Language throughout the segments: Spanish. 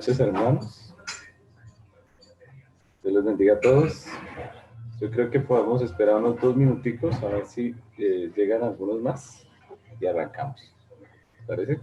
noches, hermanos. Dios los bendiga a todos. Yo creo que podemos esperar unos 2 minuticos a ver si llegan algunos más y arrancamos. ¿Te parece?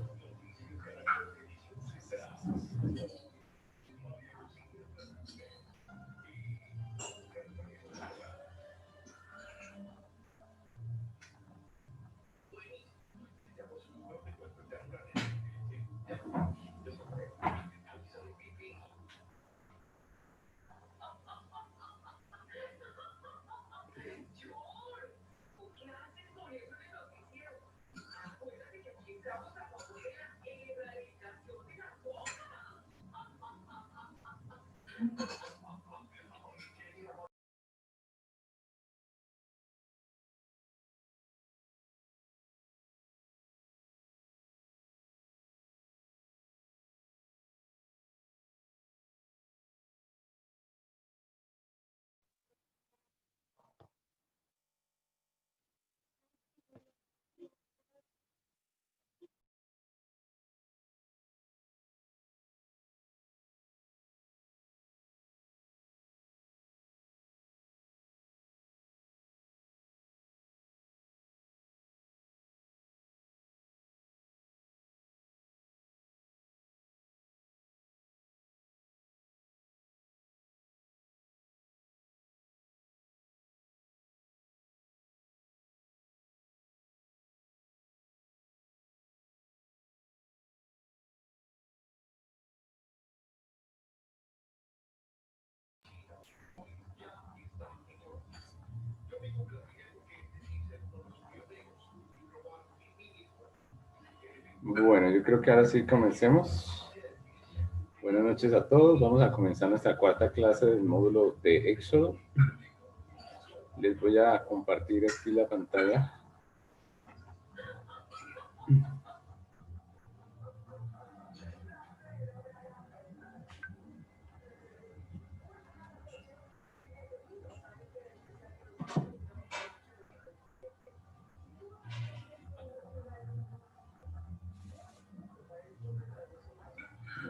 Bueno, yo creo que ahora sí comencemos. Buenas noches a todos. Vamos a comenzar nuestra cuarta clase del módulo de Éxodo. Les voy a compartir aquí la pantalla.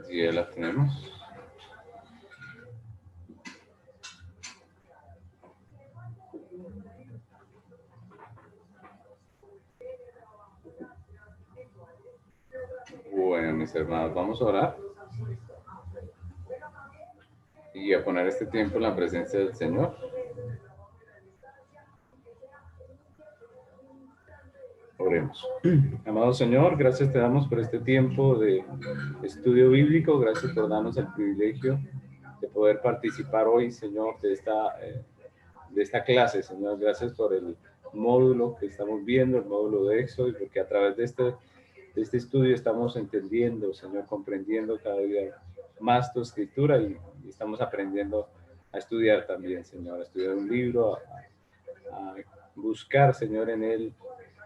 Sí, ya la tenemos. Bueno, mis hermanos, vamos a orar y a poner este tiempo en la presencia del Señor. Oremos. Amado Señor, gracias te damos por este tiempo de estudio bíblico. Gracias por darnos el privilegio de poder participar hoy, Señor, de esta clase. Señor, gracias por el módulo que estamos viendo, el módulo de Éxodo, y porque a través de este estudio estamos entendiendo, Señor, comprendiendo cada día más tu escritura y estamos aprendiendo a estudiar también, Señor, a estudiar un libro, a buscar, Señor, en él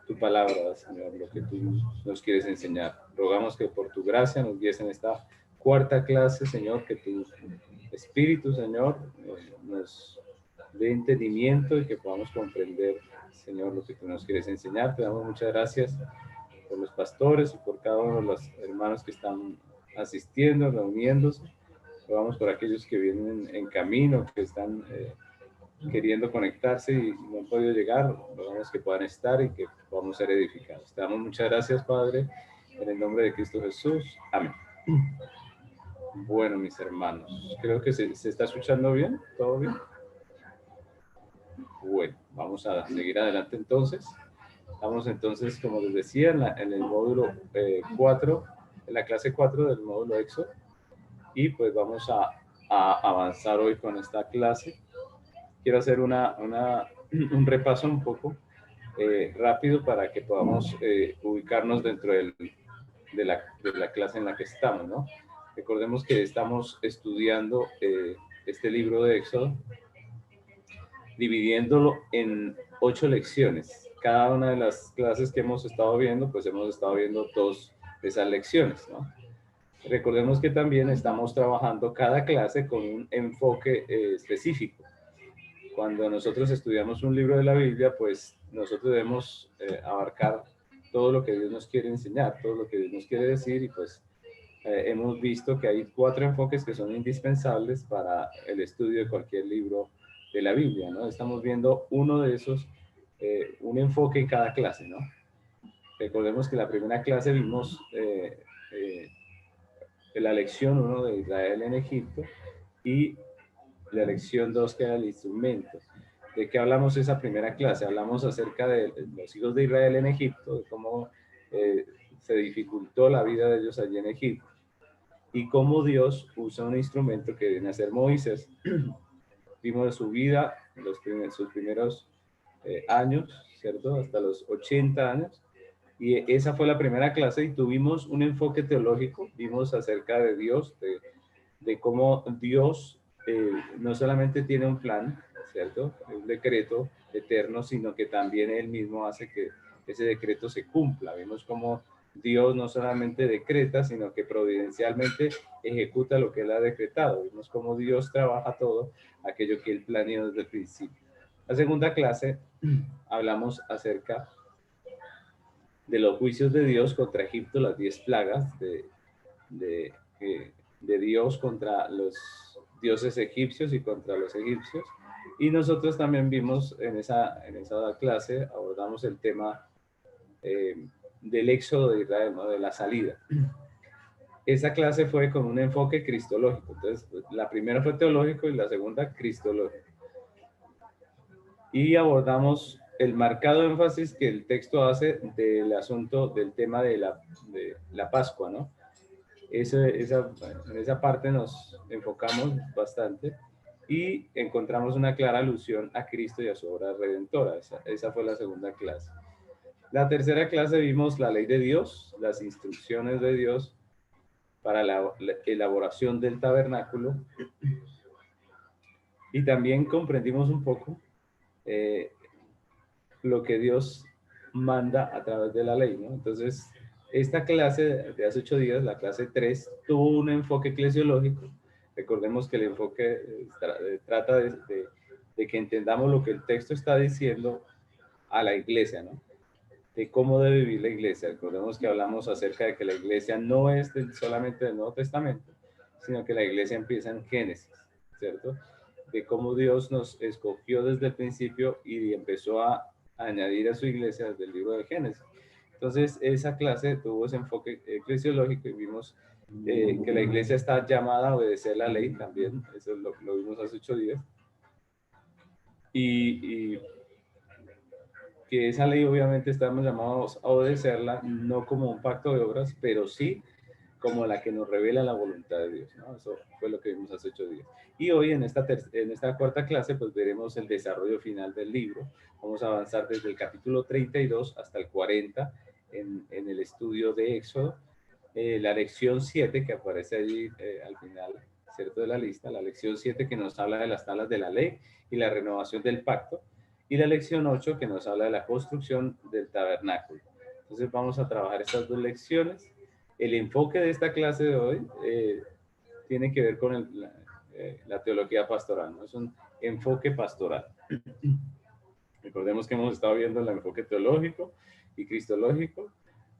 tu palabra, Señor, lo que tú nos quieres enseñar. Rogamos que por tu gracia nos guíes en esta cuarta clase, Señor, que tu Espíritu, Señor, nos dé entendimiento y que podamos comprender, Señor, lo que tú nos quieres enseñar. Te damos muchas gracias por los pastores y por cada uno de los hermanos que están asistiendo, reuniéndose. Rogamos por aquellos que vienen en camino, que están queriendo conectarse y no han podido llegar. Rogamos que puedan estar y que podamos ser edificados. Te damos muchas gracias, Padre, en el nombre de Cristo Jesús. Amén. Bueno, mis hermanos, creo que se está escuchando bien. ¿Todo bien? Bueno, vamos a seguir adelante entonces. Estamos entonces, como les decía, en el módulo 4, en la clase 4 del módulo Éxodo. Y pues vamos a avanzar hoy con esta clase. Quiero hacer un repaso un poco rápido para que podamos ubicarnos dentro de la clase en la que estamos, ¿no? Recordemos que estamos estudiando este libro de Éxodo, dividiéndolo en 8 lecciones. Cada una de las clases que hemos estado viendo, pues hemos estado viendo 2 de esas lecciones, ¿no? Recordemos que también estamos trabajando cada clase con un enfoque específico. Cuando nosotros estudiamos un libro de la Biblia, pues nosotros debemos abarcar todo lo que Dios nos quiere enseñar, todo lo que Dios nos quiere decir, y pues hemos visto que hay 4 enfoques que son indispensables para el estudio de cualquier libro de la Biblia, ¿no? Estamos viendo uno de esos, un enfoque en cada clase, ¿no? Recordemos que la primera clase vimos la lección 1 de Israel en Egipto y la lección 2 que era el instrumento. ¿De qué hablamos esa primera clase? Hablamos acerca de los hijos de Israel en Egipto, de cómo se dificultó la vida de ellos allí en Egipto y cómo Dios usa un instrumento que viene a ser Moisés. Vimos de su vida, sus primeros años, ¿cierto? Hasta los 80 años. Y esa fue la primera clase y tuvimos un enfoque teológico, vimos acerca de Dios, de cómo Dios no solamente tiene un plan, ¿cierto? Un decreto eterno, sino que también Él mismo hace que ese decreto se cumpla. Vimos cómo Dios no solamente decreta, sino que providencialmente ejecuta lo que Él ha decretado. Vimos cómo Dios trabaja todo aquello que Él planeó desde el principio. La segunda clase hablamos acerca de los juicios de Dios contra Egipto, las 10 plagas de, de Dios contra los dioses egipcios y contra los egipcios. Y nosotros también vimos en esa clase, abordamos el tema del éxodo de Israel, ¿no? De la salida. Esa clase fue con un enfoque cristológico. Entonces, la primera fue teológico y la segunda cristológico. Y abordamos el marcado énfasis que el texto hace del asunto, del tema de la Pascua, ¿no? En esa parte nos enfocamos bastante y encontramos una clara alusión a Cristo y a su obra redentora. Esa fue la segunda clase. La tercera clase vimos la ley de Dios, las instrucciones de Dios para la elaboración del tabernáculo y también comprendimos un poco lo que Dios manda a través de la ley, ¿no? Entonces, esta clase de hace 8 días, la clase 3, tuvo un enfoque eclesiológico. Recordemos que el enfoque trata de que entendamos lo que el texto está diciendo a la iglesia, ¿no? De cómo debe vivir la iglesia. Recordemos que hablamos acerca de que la iglesia no es solamente del Nuevo Testamento, sino que la iglesia empieza en Génesis, ¿cierto? De cómo Dios nos escogió desde el principio y empezó a añadir a su iglesia desde el libro de Génesis. Entonces, esa clase tuvo ese enfoque eclesiológico y vimos que la iglesia está llamada a obedecer la ley también. Eso lo vimos hace 8 días. Y que esa ley obviamente estamos llamados a obedecerla, no como un pacto de obras, pero sí como la que nos revela la voluntad de Dios, ¿no? Eso fue lo que vimos hace 8 días. Y hoy en esta cuarta clase pues veremos el desarrollo final del libro. Vamos a avanzar desde el capítulo 32 hasta el 40 en el estudio de Éxodo. La lección 7 que aparece allí al final, ¿cierto? De la lista, la lección 7 que nos habla de las tablas de la ley y la renovación del pacto, y la lección 8 que nos habla de la construcción del tabernáculo. Entonces vamos a trabajar estas 2 lecciones. El enfoque de esta clase de hoy tiene que ver con la teología pastoral, ¿no? Es un enfoque pastoral. Recordemos que hemos estado viendo el enfoque teológico y cristológico,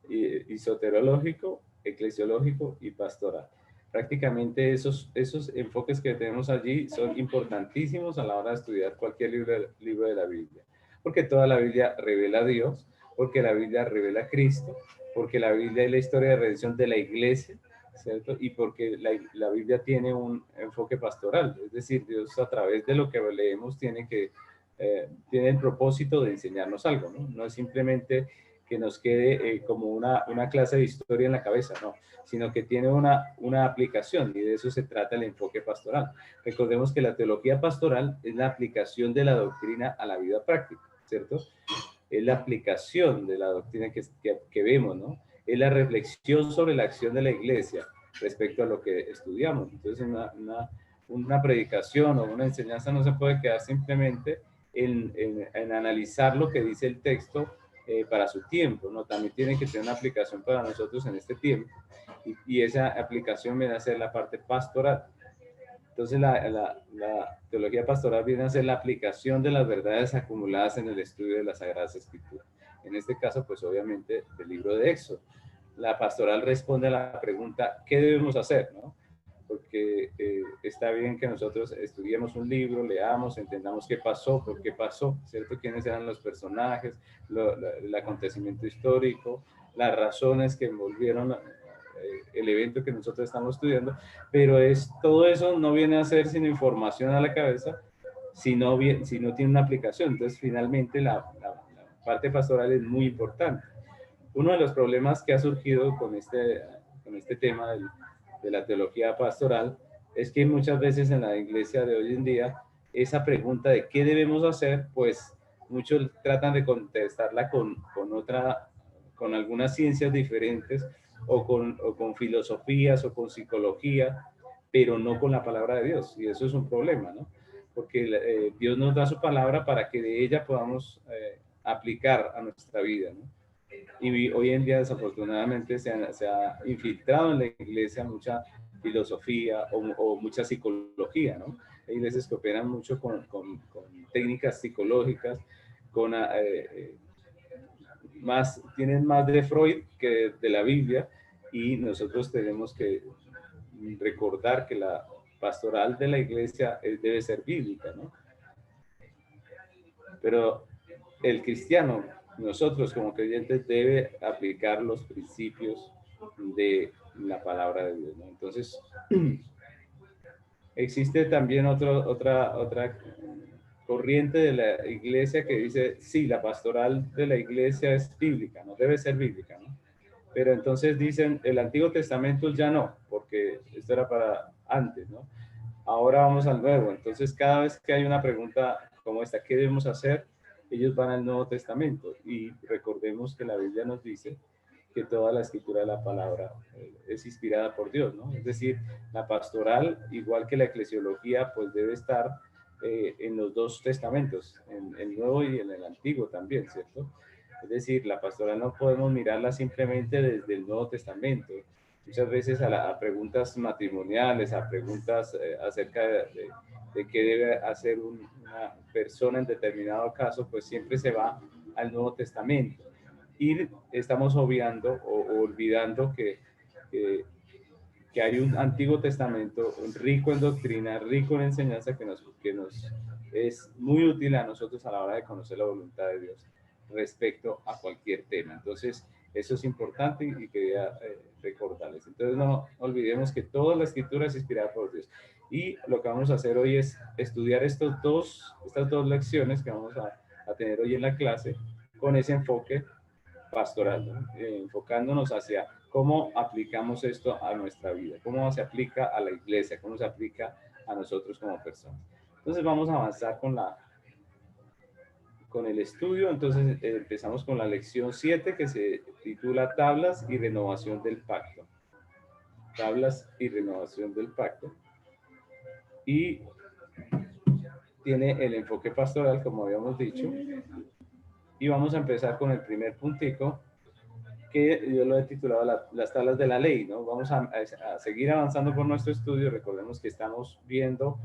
y soterológico, eclesiológico y pastoral. Prácticamente esos enfoques que tenemos allí son importantísimos a la hora de estudiar cualquier libro de la Biblia, porque toda la Biblia revela a Dios, porque la Biblia revela a Cristo, porque la Biblia es la historia de redención de la iglesia, ¿cierto? Y porque la Biblia tiene un enfoque pastoral, es decir, Dios a través de lo que leemos tiene el propósito de enseñarnos algo, ¿no? No es simplemente que nos quede como una clase de historia en la cabeza, no, sino que tiene una aplicación, y de eso se trata el enfoque pastoral. Recordemos que la teología pastoral es la aplicación de la doctrina a la vida práctica, ¿cierto? Es la aplicación de la doctrina que vemos, ¿no? Es la reflexión sobre la acción de la iglesia respecto a lo que estudiamos. Entonces, una predicación o una enseñanza no se puede quedar simplemente en analizar lo que dice el texto para su tiempo, ¿no? También tiene que tener una aplicación para nosotros en este tiempo, y esa aplicación viene a ser la parte pastoral. Entonces la teología pastoral viene a ser la aplicación de las verdades acumuladas en el estudio de las Sagradas Escrituras. En este caso, pues obviamente del libro de Éxodo. la pastoral responde a la pregunta, ¿qué debemos hacer? ¿No? Porque está bien que nosotros estudiemos un libro, leamos, entendamos qué pasó, por qué pasó, ¿cierto? Quiénes eran los personajes, el acontecimiento histórico, las razones que envolvieron el evento que nosotros estamos estudiando, pero todo eso no viene a ser sino información a la cabeza si no tiene una aplicación. Entonces, finalmente, la parte pastoral es muy importante. Uno de los problemas que ha surgido con este tema de la teología pastoral es que muchas veces en la iglesia de hoy en día, esa pregunta de qué debemos hacer, pues muchos tratan de contestarla con algunas ciencias diferentes o con filosofías o con psicología, pero no con la palabra de Dios. Y eso es un problema, ¿no? Porque Dios nos da su palabra para que de ella podamos aplicar a nuestra vida, ¿no? Y hoy en día desafortunadamente se ha infiltrado en la iglesia mucha filosofía o mucha psicología, ¿no? Hay iglesias que operan mucho con técnicas psicológicas, tienen más de Freud que de la Biblia, y nosotros tenemos que recordar que la pastoral de la iglesia debe ser bíblica, ¿no? Pero el cristiano, nosotros como creyentes, debe aplicar los principios de la palabra de Dios, ¿no? Entonces, existe también otra corriente de la iglesia que dice, sí, la pastoral de la iglesia es bíblica, no debe ser bíblica, ¿no? Pero entonces dicen, el Antiguo Testamento ya no, porque esto era para antes, ¿no? Ahora vamos al Nuevo. Entonces, cada vez que hay una pregunta como esta, ¿qué debemos hacer? Ellos van al Nuevo Testamento. Y recordemos que la Biblia nos dice que toda la escritura de la palabra es inspirada por Dios, ¿no? Es decir, la pastoral, igual que la eclesiología, pues debe estar en los dos testamentos, en el Nuevo y en el Antiguo también, ¿cierto? Es decir, la pastoral no podemos mirarla simplemente desde el Nuevo Testamento. Muchas veces a preguntas matrimoniales, a preguntas acerca de qué debe hacer una persona en determinado caso, pues siempre se va al Nuevo Testamento. Y estamos obviando o olvidando que hay un Antiguo Testamento rico en doctrina, rico en enseñanza que nos es muy útil a nosotros a la hora de conocer la voluntad de Dios respecto a cualquier tema. Entonces, eso es importante y quería recordarles. Entonces, no olvidemos que toda la escritura es inspirada por Dios. Y lo que vamos a hacer hoy es estudiar estas dos lecciones que vamos a tener hoy en la clase con ese enfoque pastoral, ¿no? Enfocándonos hacia cómo aplicamos esto a nuestra vida, cómo se aplica a la iglesia, cómo se aplica a nosotros como personas. Entonces vamos a avanzar con el estudio. Entonces empezamos con la lección 7 que se titula Tablas y renovación del pacto. Tablas y renovación del pacto. Y tiene el enfoque pastoral, como habíamos dicho. Y vamos a empezar con el primer puntico, que yo lo he titulado las tablas de la ley, ¿no? Vamos a seguir avanzando por nuestro estudio. Recordemos que estamos viendo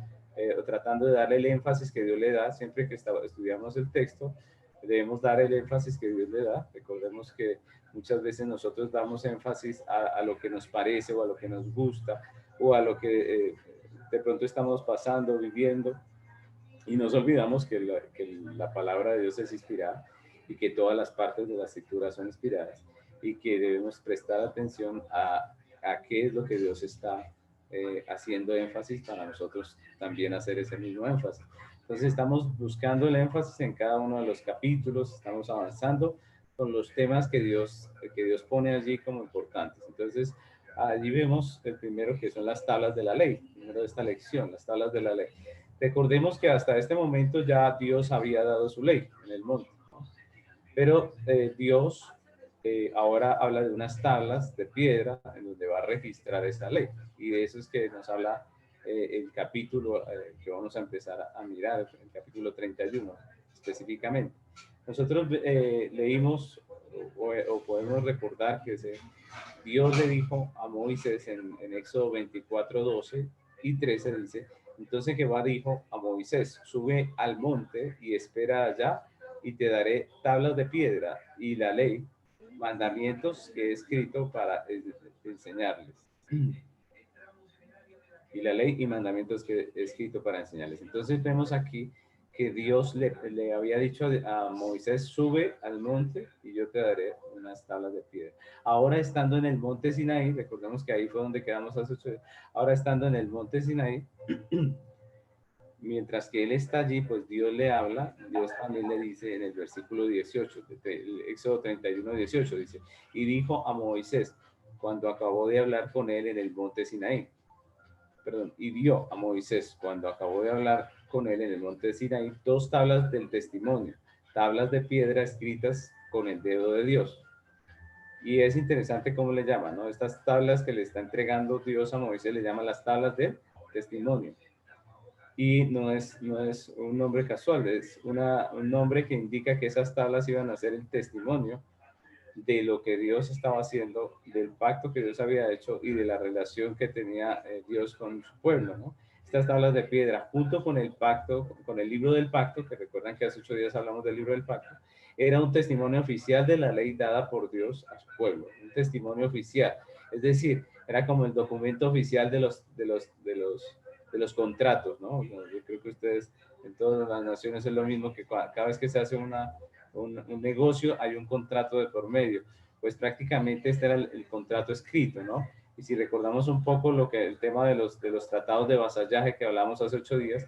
o tratando de darle el énfasis que Dios le da. Siempre que estudiamos el texto, debemos dar el énfasis que Dios le da. Recordemos que muchas veces nosotros damos énfasis a lo que nos parece o a lo que nos gusta o a lo que de pronto estamos pasando, viviendo, y nos olvidamos que la palabra de Dios es inspirada y que todas las partes de la escritura son inspiradas y que debemos prestar atención a qué es lo que Dios está haciendo énfasis para nosotros también hacer ese mismo énfasis. Entonces estamos buscando el énfasis en cada uno de los capítulos, estamos avanzando con los temas que Dios pone allí como importantes. Entonces allí vemos el primero, que son las tablas de la ley, primero de esta lección, las tablas de la ley. Recordemos que hasta este momento ya Dios había dado su ley en el monte, ¿no? Pero Dios ahora habla de unas tablas de piedra en donde va a registrar esa ley. Y de eso es que nos habla el capítulo que vamos a empezar a mirar, el capítulo 31 específicamente. Nosotros leímos o podemos recordar que Dios le dijo a Moisés en Éxodo 24, 12 y 13, dice: entonces Jehová dijo a Moisés, sube al monte y espera allá, y te daré tablas de piedra y la ley mandamientos que he escrito para enseñarles. Y la ley y mandamientos que he escrito para enseñarles. Entonces vemos aquí que Dios le había dicho a Moisés, sube al monte y yo te daré unas tablas de piedra. Ahora estando en el monte Sinaí, recordemos que ahí fue donde quedamos hace 8 días, ahora estando en el monte Sinaí, mientras que él está allí, pues Dios le habla, Dios también le dice en el versículo 18, el Éxodo 31, 18, dice, y dijo a Moisés, cuando acabó de hablar con él en el monte Sinaí, perdón, y dio a Moisés, cuando acabó de hablar con él en el monte de Sinaí, 2 tablas del testimonio, tablas de piedra escritas con el dedo de Dios. Y es interesante cómo le llaman, ¿no? Estas tablas que le está entregando Dios a Moisés le llaman las tablas del testimonio. Y no es un nombre casual, es un nombre que indica que esas tablas iban a ser el testimonio de lo que Dios estaba haciendo, del pacto que Dios había hecho y de la relación que tenía Dios con su pueblo, ¿no? Estas tablas de piedra, junto con el pacto, con el libro del pacto, que recuerdan que hace 8 días hablamos del libro del pacto, era un testimonio oficial de la ley dada por Dios a su pueblo, un testimonio oficial, es decir, era como el documento oficial de los contratos, ¿no? Yo creo que ustedes en todas las naciones es lo mismo, que cada vez que se hace un negocio hay un contrato de por medio, pues prácticamente este era el contrato escrito, ¿no? Y si recordamos un poco el tema de los tratados de vasallaje que hablamos hace 8 días,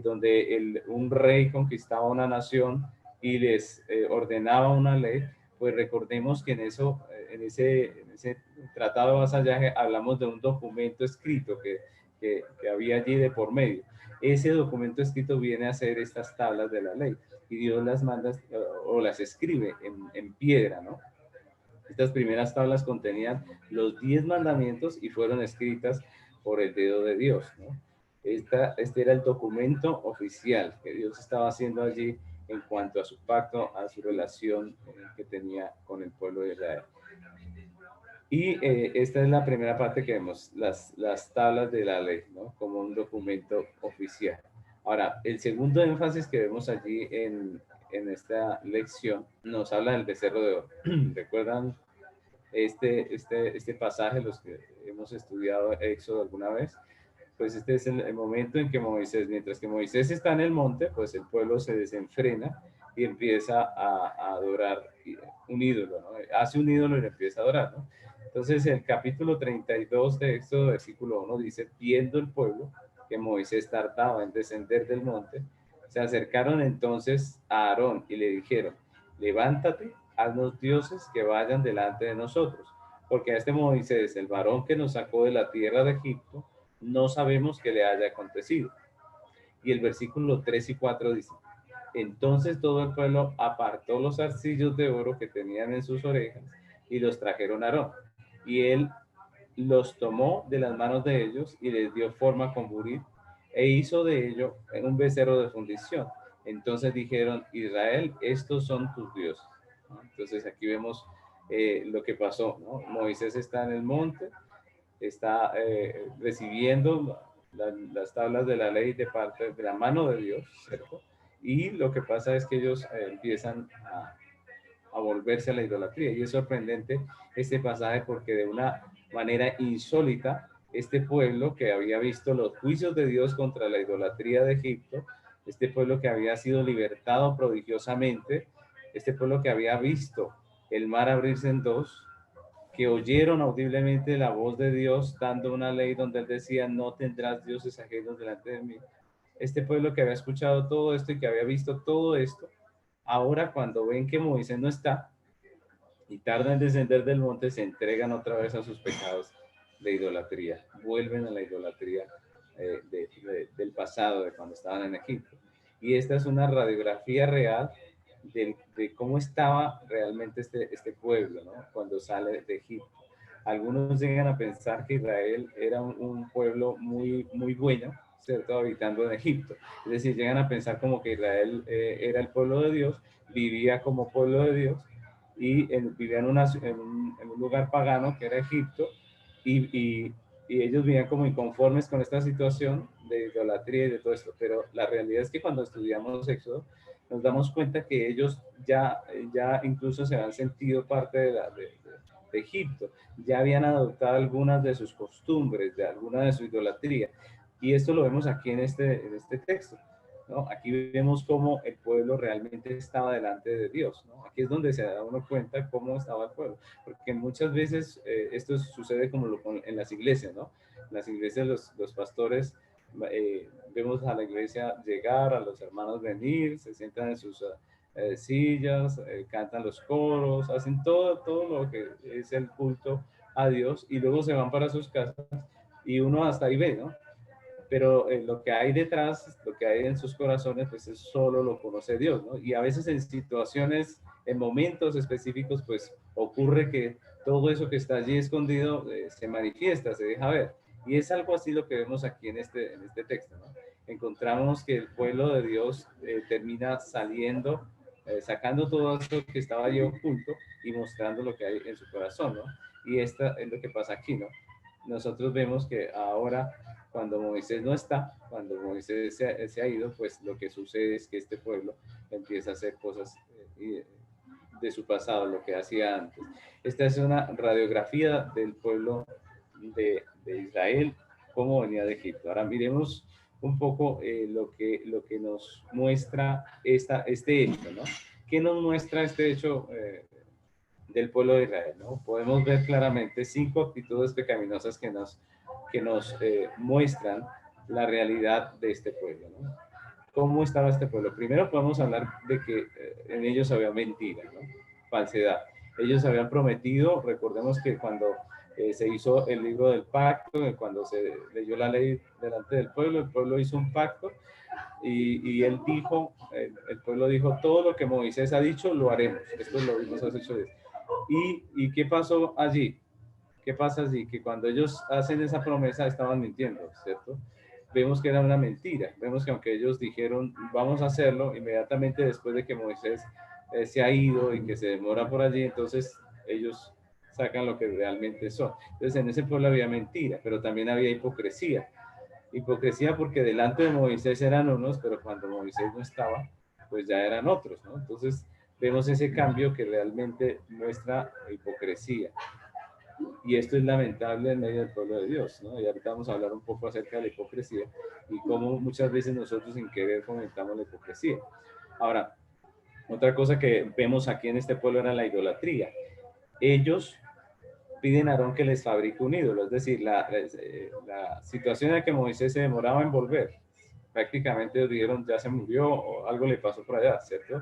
donde un rey conquistaba una nación y les ordenaba una ley, pues recordemos que en ese tratado de vasallaje hablamos de un documento escrito que había allí de por medio. Ese documento escrito viene a ser estas tablas de la ley y Dios las manda o las escribe en piedra, ¿no? Estas primeras tablas contenían los 10 mandamientos y fueron escritas por el dedo de Dios, ¿no? Este era el documento oficial que Dios estaba haciendo allí en cuanto a su pacto, a su relación que tenía con el pueblo de Israel. Y esta es la primera parte que vemos, las tablas de la ley, ¿no? Como un documento oficial. Ahora, el segundo énfasis que vemos allí en esta lección nos habla del becerro de oro. ¿Recuerdan este pasaje, los que hemos estudiado Éxodo alguna vez? Pues este es el momento en que Moisés, mientras que Moisés está en el monte, pues el pueblo se desenfrena y empieza a adorar un ídolo, ¿no? Hace un ídolo y lo empieza a adorar, ¿no? Entonces el capítulo 32 de Éxodo, versículo 1 dice, viendo el pueblo que Moisés tardaba en descender del monte, se acercaron entonces a Aarón y le dijeron, levántate, haznos dioses que vayan delante de nosotros, porque a este Moisés, el varón que nos sacó de la tierra de Egipto, no sabemos qué le haya acontecido. Y el versículo 3 y 4 dice, entonces todo el pueblo apartó los arcillos de oro que tenían en sus orejas y los trajeron a Aarón. Y él los tomó de las manos de ellos y les dio forma con buril e hizo de ello un becerro de fundición. Entonces dijeron, Israel, estos son tus dioses. Entonces aquí vemos lo que pasó, ¿no? Moisés está en el monte, está recibiendo las tablas de la ley de parte de la mano de Dios, ¿cierto? Y lo que pasa es que ellos empiezan a volverse a la idolatría. Y es sorprendente este pasaje porque de una manera insólita, este pueblo que había visto los juicios de Dios contra la idolatría de Egipto, este pueblo que había sido libertado prodigiosamente, este pueblo que había visto el mar abrirse en dos, que oyeron audiblemente la voz de Dios dando una ley donde él decía, no tendrás dioses ajenos delante de mí. Este pueblo que había escuchado todo esto y que había visto todo esto, ahora cuando ven que Moisés no está y tarda en descender del monte, se entregan otra vez a sus pecados de idolatría, vuelven a la idolatría del pasado, de cuando estaban en Egipto. Y esta es una radiografía real de cómo estaba realmente este pueblo, ¿no? Cuando sale de Egipto. Algunos llegan a pensar que Israel era un pueblo muy bueno, ¿cierto? Habitando en Egipto. Es decir, llegan a pensar como que Israel era el pueblo de Dios, vivía como pueblo de Dios y vivía en un lugar pagano que era Egipto y ellos vivían como inconformes con esta situación de idolatría y de todo esto. Pero la realidad es que cuando estudiamos Éxodo, nos damos cuenta que ellos ya incluso se han sentido parte de Egipto, ya habían adoptado algunas de sus costumbres, de alguna de su idolatría. Y esto lo vemos aquí en este texto, ¿no? Aquí vemos cómo el pueblo realmente estaba delante de Dios, ¿no? Aquí es donde se da uno cuenta cómo estaba el pueblo, porque muchas veces esto sucede como en las iglesias, ¿no? En las iglesias los pastores vemos a la iglesia llegar, a los hermanos venir, se sientan en sus sillas, cantan los coros, hacen todo lo que es el culto a Dios y luego se van para sus casas y uno hasta ahí ve, ¿no? Pero lo que hay detrás, lo que hay en sus corazones, pues es solo lo conoce Dios, ¿no? Y a veces en situaciones, en momentos específicos, pues ocurre que todo eso que está allí escondido se manifiesta, se deja ver. Y es algo así lo que vemos aquí en este texto, ¿no? Encontramos que el pueblo de Dios termina saliendo, sacando todo eso que estaba allí oculto y mostrando lo que hay en su corazón, ¿no? Y esto es lo que pasa aquí, ¿no? Nosotros vemos que ahora cuando Moisés no está, cuando Moisés se ha ido, pues lo que sucede es que este pueblo empieza a hacer cosas de su pasado, lo que hacía antes. Esta es una radiografía del pueblo de Israel, cómo venía de Egipto. Ahora miremos un poco lo que nos muestra este hecho, ¿no? ¿Qué nos muestra este hecho del pueblo de Israel, ¿no? Podemos ver claramente 5 actitudes pecaminosas que nos muestran la realidad de este pueblo, ¿no? ¿Cómo estaba este pueblo? Primero podemos hablar de que en ellos había mentira, ¿no? Falsedad. Ellos habían prometido, recordemos que cuando se hizo el libro del pacto, cuando se leyó la ley delante del pueblo, el pueblo hizo un pacto y él dijo, el pueblo dijo, todo lo que Moisés ha dicho lo haremos. Esto lo vimos hace 8 días. ¿Y qué pasó allí? ¿Qué pasa allí? Que cuando ellos hacen esa promesa estaban mintiendo, ¿cierto? Vemos que era una mentira. Vemos que aunque ellos dijeron, vamos a hacerlo, inmediatamente después de que Moisés se ha ido y que se demora por allí, entonces ellos sacan lo que realmente son. Entonces en ese pueblo había mentira, pero también había hipocresía. Hipocresía porque delante de Moisés eran unos, pero cuando Moisés no estaba, pues ya eran otros, ¿no? Entonces vemos ese cambio que realmente muestra hipocresía. Y esto es lamentable en medio del pueblo de Dios, ¿no? Y ahorita vamos a hablar un poco acerca de la hipocresía y cómo muchas veces nosotros sin querer fomentamos la hipocresía. Ahora, otra cosa que vemos aquí en este pueblo era la idolatría. Ellos piden a Aarón que les fabrique un ídolo, es decir, la situación en la que Moisés se demoraba en volver, prácticamente dijeron ya se murió o algo le pasó por allá, ¿cierto?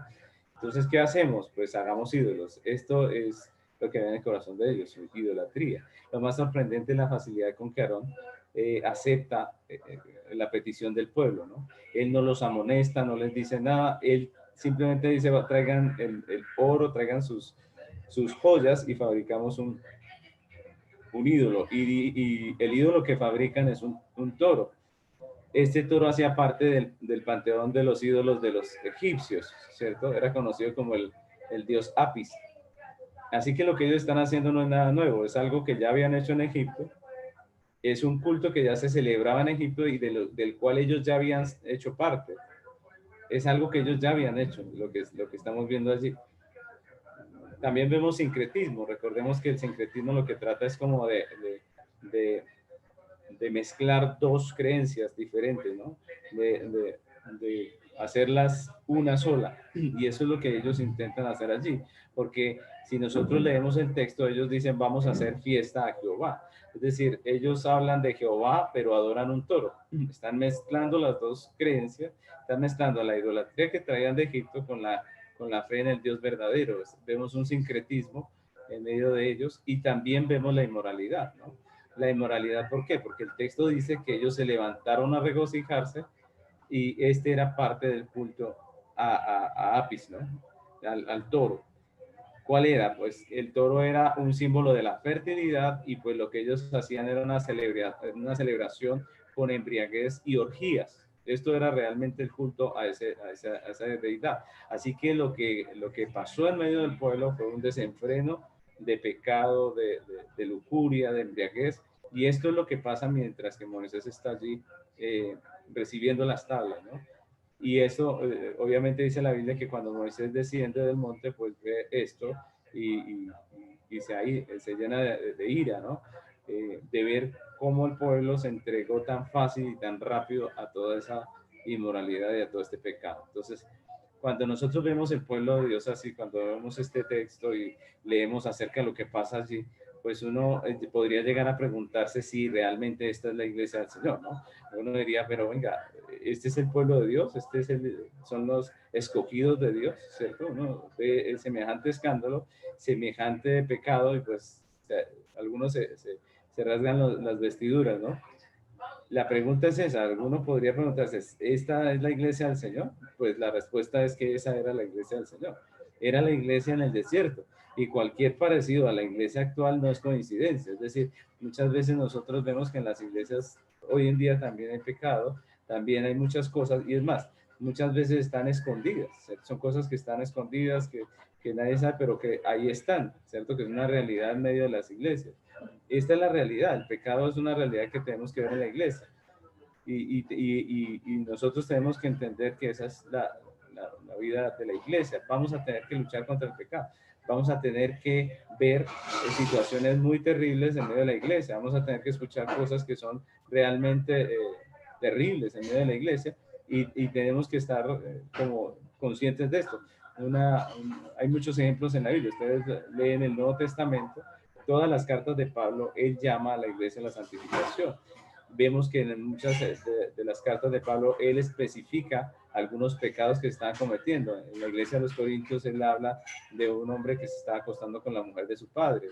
Entonces, ¿qué hacemos? Pues hagamos ídolos. Esto es lo que ve en el corazón de ellos, su idolatría. Lo más sorprendente es la facilidad con que Aarón acepta la petición del pueblo, ¿no? Él no los amonesta, no les dice nada, él simplemente dice, traigan el oro, traigan sus joyas y fabricamos un ídolo. Y el ídolo que fabrican es un toro. Este toro hacía parte del panteón de los ídolos de los egipcios, ¿cierto? Era conocido como el dios Apis. Así que lo que ellos están haciendo no es nada nuevo, es algo que ya habían hecho en Egipto, es un culto que ya se celebraba en Egipto y del cual ellos ya habían hecho parte. Es algo que ellos ya habían hecho, lo que estamos viendo allí. También vemos sincretismo, recordemos que el sincretismo lo que trata es como de de mezclar dos creencias diferentes, ¿no? De hacerlas una sola. Y eso es lo que ellos intentan hacer allí. Porque si nosotros leemos el texto, ellos dicen, vamos a hacer fiesta a Jehová. Es decir, ellos hablan de Jehová, pero adoran un toro. Están mezclando las dos creencias, están mezclando la idolatría que traían de Egipto con la fe en el Dios verdadero. Vemos un sincretismo en medio de ellos y también vemos la inmoralidad, ¿no? La inmoralidad, ¿por qué? Porque el texto dice que ellos se levantaron a regocijarse y este era parte del culto a Apis, ¿no? Al toro. ¿Cuál era? Pues el toro era un símbolo de la fertilidad y pues lo que ellos hacían era una celebración con embriaguez y orgías. Esto era realmente el culto a esa deidad. Así que lo que pasó en medio del pueblo fue un desenfreno de pecado, de lujuria, de embriaguez. Y esto es lo que pasa mientras que Moisés está allí recibiendo las tablas, ¿no? Y eso, obviamente dice la Biblia que cuando Moisés desciende del monte, pues ve esto y, y, se llena de ira, ¿no? De ver cómo el pueblo se entregó tan fácil y tan rápido a toda esa inmoralidad y a todo este pecado. Entonces, cuando nosotros vemos el pueblo de Dios así, cuando vemos este texto y leemos acerca de lo que pasa allí, pues uno podría llegar a preguntarse si realmente esta es la iglesia del Señor, ¿no? Uno diría, pero venga, este es el pueblo de Dios, son los escogidos de Dios, ¿cierto? Uno ve semejante escándalo, semejante pecado y pues o sea, algunos se rasgan las vestiduras, ¿no? La pregunta es esa, alguno podría preguntarse, ¿esta es la iglesia del Señor? Pues la respuesta es que esa era la iglesia del Señor. Era la iglesia en el desierto. Y cualquier parecido a la iglesia actual no es coincidencia. Es decir, muchas veces nosotros vemos que en las iglesias hoy en día también hay pecado, también hay muchas cosas, y es más, muchas veces están escondidas. ¿Cierto? Son cosas que están escondidas, que nadie sabe, pero que ahí están, ¿cierto? Que es una realidad en medio de las iglesias. Esta es la realidad, el pecado es una realidad que tenemos que ver en la iglesia. Y nosotros tenemos que entender que esa es la vida de la iglesia. Vamos a tener que luchar contra el pecado. Vamos a tener que ver situaciones muy terribles en medio de la iglesia. Vamos a tener que escuchar cosas que son realmente terribles en medio de la iglesia y tenemos que estar como conscientes de esto. Hay muchos ejemplos en la Biblia. Ustedes leen el Nuevo Testamento, todas las cartas de Pablo, él llama a la iglesia a la santificación. Vemos que en muchas de las cartas de Pablo él especifica algunos pecados que están cometiendo. En la iglesia de los Corintios él habla de un hombre que se está acostando con la mujer de su padre,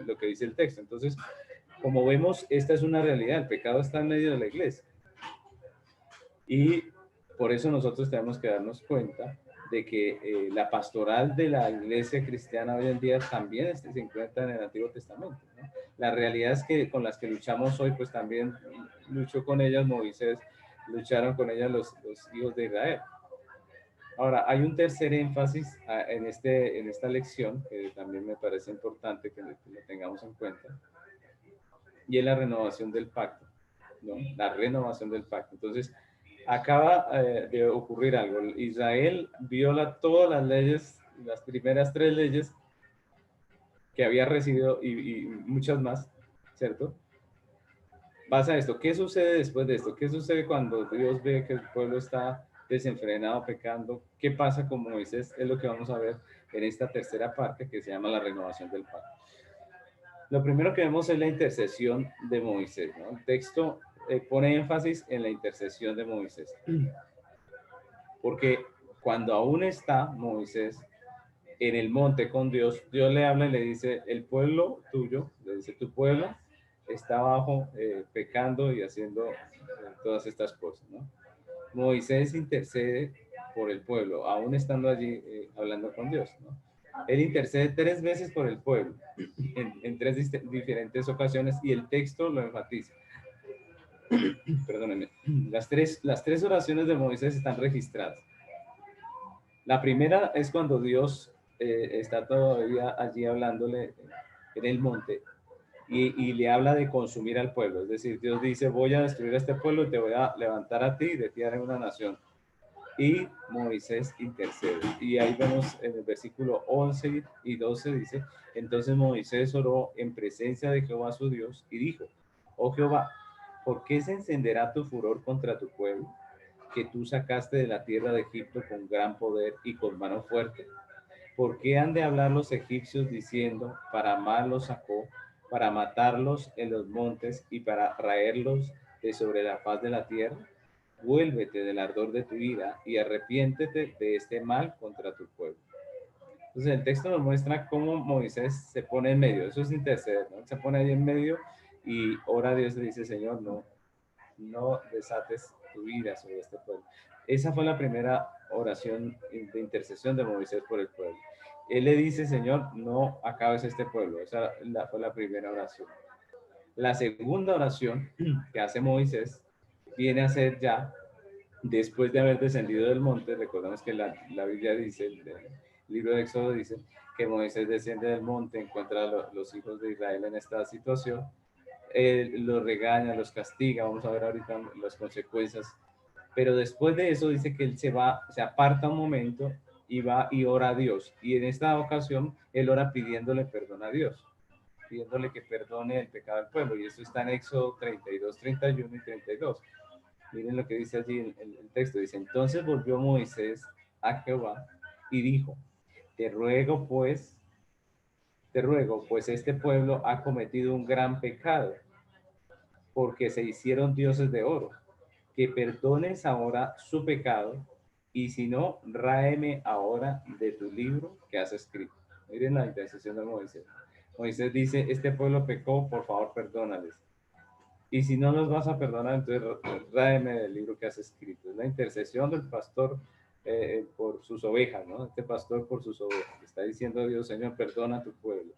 lo que dice el texto. Entonces, como vemos, esta es una realidad, el pecado está en medio de la iglesia. Y por eso nosotros tenemos que darnos cuenta de que la pastoral de la iglesia cristiana hoy en día también se encuentra en el Antiguo Testamento, ¿no? La realidad es que con las que luchamos hoy, pues también luchó con ellas Moisés, lucharon con ellas los hijos de Israel. Ahora, hay un tercer énfasis en esta lección que también me parece importante que lo tengamos en cuenta, y es la renovación del pacto, ¿no? La renovación del pacto. Entonces, acaba de ocurrir algo. Israel viola todas las leyes, las primeras 3 leyes que había recibido y muchas más, ¿cierto? Pasa esto. ¿Qué sucede después de esto? ¿Qué sucede cuando Dios ve que el pueblo está desenfrenado, pecando? ¿Qué pasa con Moisés? Es lo que vamos a ver en esta tercera parte que se llama la renovación del pacto. Lo primero que vemos es la intercesión de Moisés, ¿no? El texto pone énfasis en la intercesión de Moisés. Porque cuando aún está Moisés en el monte con Dios, Dios le habla y le dice, el pueblo tuyo, le dice, tu pueblo está abajo pecando y haciendo todas estas cosas, ¿no? Moisés intercede por el pueblo, aún estando allí hablando con Dios, ¿no? Él intercede 3 veces por el pueblo, en 3 diferentes ocasiones, y el texto lo enfatiza. Perdónenme. Las tres oraciones de Moisés están registradas. La primera es cuando Dios está todavía allí hablándole en el monte y le habla de consumir al pueblo. Es decir, Dios dice, voy a destruir a este pueblo y te voy a levantar a ti y de ti haré una nación. Y Moisés intercede. Y ahí vemos en el versículo 11 y 12 dice, entonces Moisés oró en presencia de Jehová su Dios y dijo, oh Jehová, ¿por qué se encenderá tu furor contra tu pueblo, que tú sacaste de la tierra de Egipto con gran poder y con mano fuerte? ¿Por qué han de hablar los egipcios diciendo, para mal los sacó, para matarlos en los montes y para raerlos de sobre la faz de la tierra? Vuélvete del ardor de tu ira y arrepiéntete de este mal contra tu pueblo. Entonces el texto nos muestra cómo Moisés se pone en medio, eso es interceder, ¿no? Se pone ahí en medio y ora a Dios y dice, Señor, no desates tu ira sobre este pueblo. Esa fue la primera oración de intercesión de Moisés por el pueblo. Él le dice, Señor, no acabes este pueblo. Esa fue la primera oración. La segunda oración que hace Moisés viene a ser ya después de haber descendido del monte. Recordamos que la Biblia dice, el libro de Éxodo dice, que Moisés desciende del monte, encuentra a los hijos de Israel en esta situación, los regaña, los castiga. Vamos a ver ahorita las consecuencias Pero después de eso dice que él se aparta un momento y va y ora a Dios. Y en esta ocasión él ora pidiéndole perdón a Dios, pidiéndole que perdone el pecado del pueblo. Y esto está en Éxodo 32, 31 y 32. Miren lo que dice allí el texto. Dice, entonces volvió Moisés a Jehová y dijo, te ruego pues, este pueblo ha cometido un gran pecado, porque se hicieron dioses de oro, que perdones ahora su pecado, y si no, ráeme ahora de tu libro que has escrito. Miren la intercesión de Moisés. Moisés dice, este pueblo pecó, por favor, perdónales. Y si no los vas a perdonar, entonces ráeme del libro que has escrito. Es la intercesión del pastor por sus ovejas, ¿no? Este pastor por sus ovejas. Está diciendo a Dios, Señor, perdona a tu pueblo.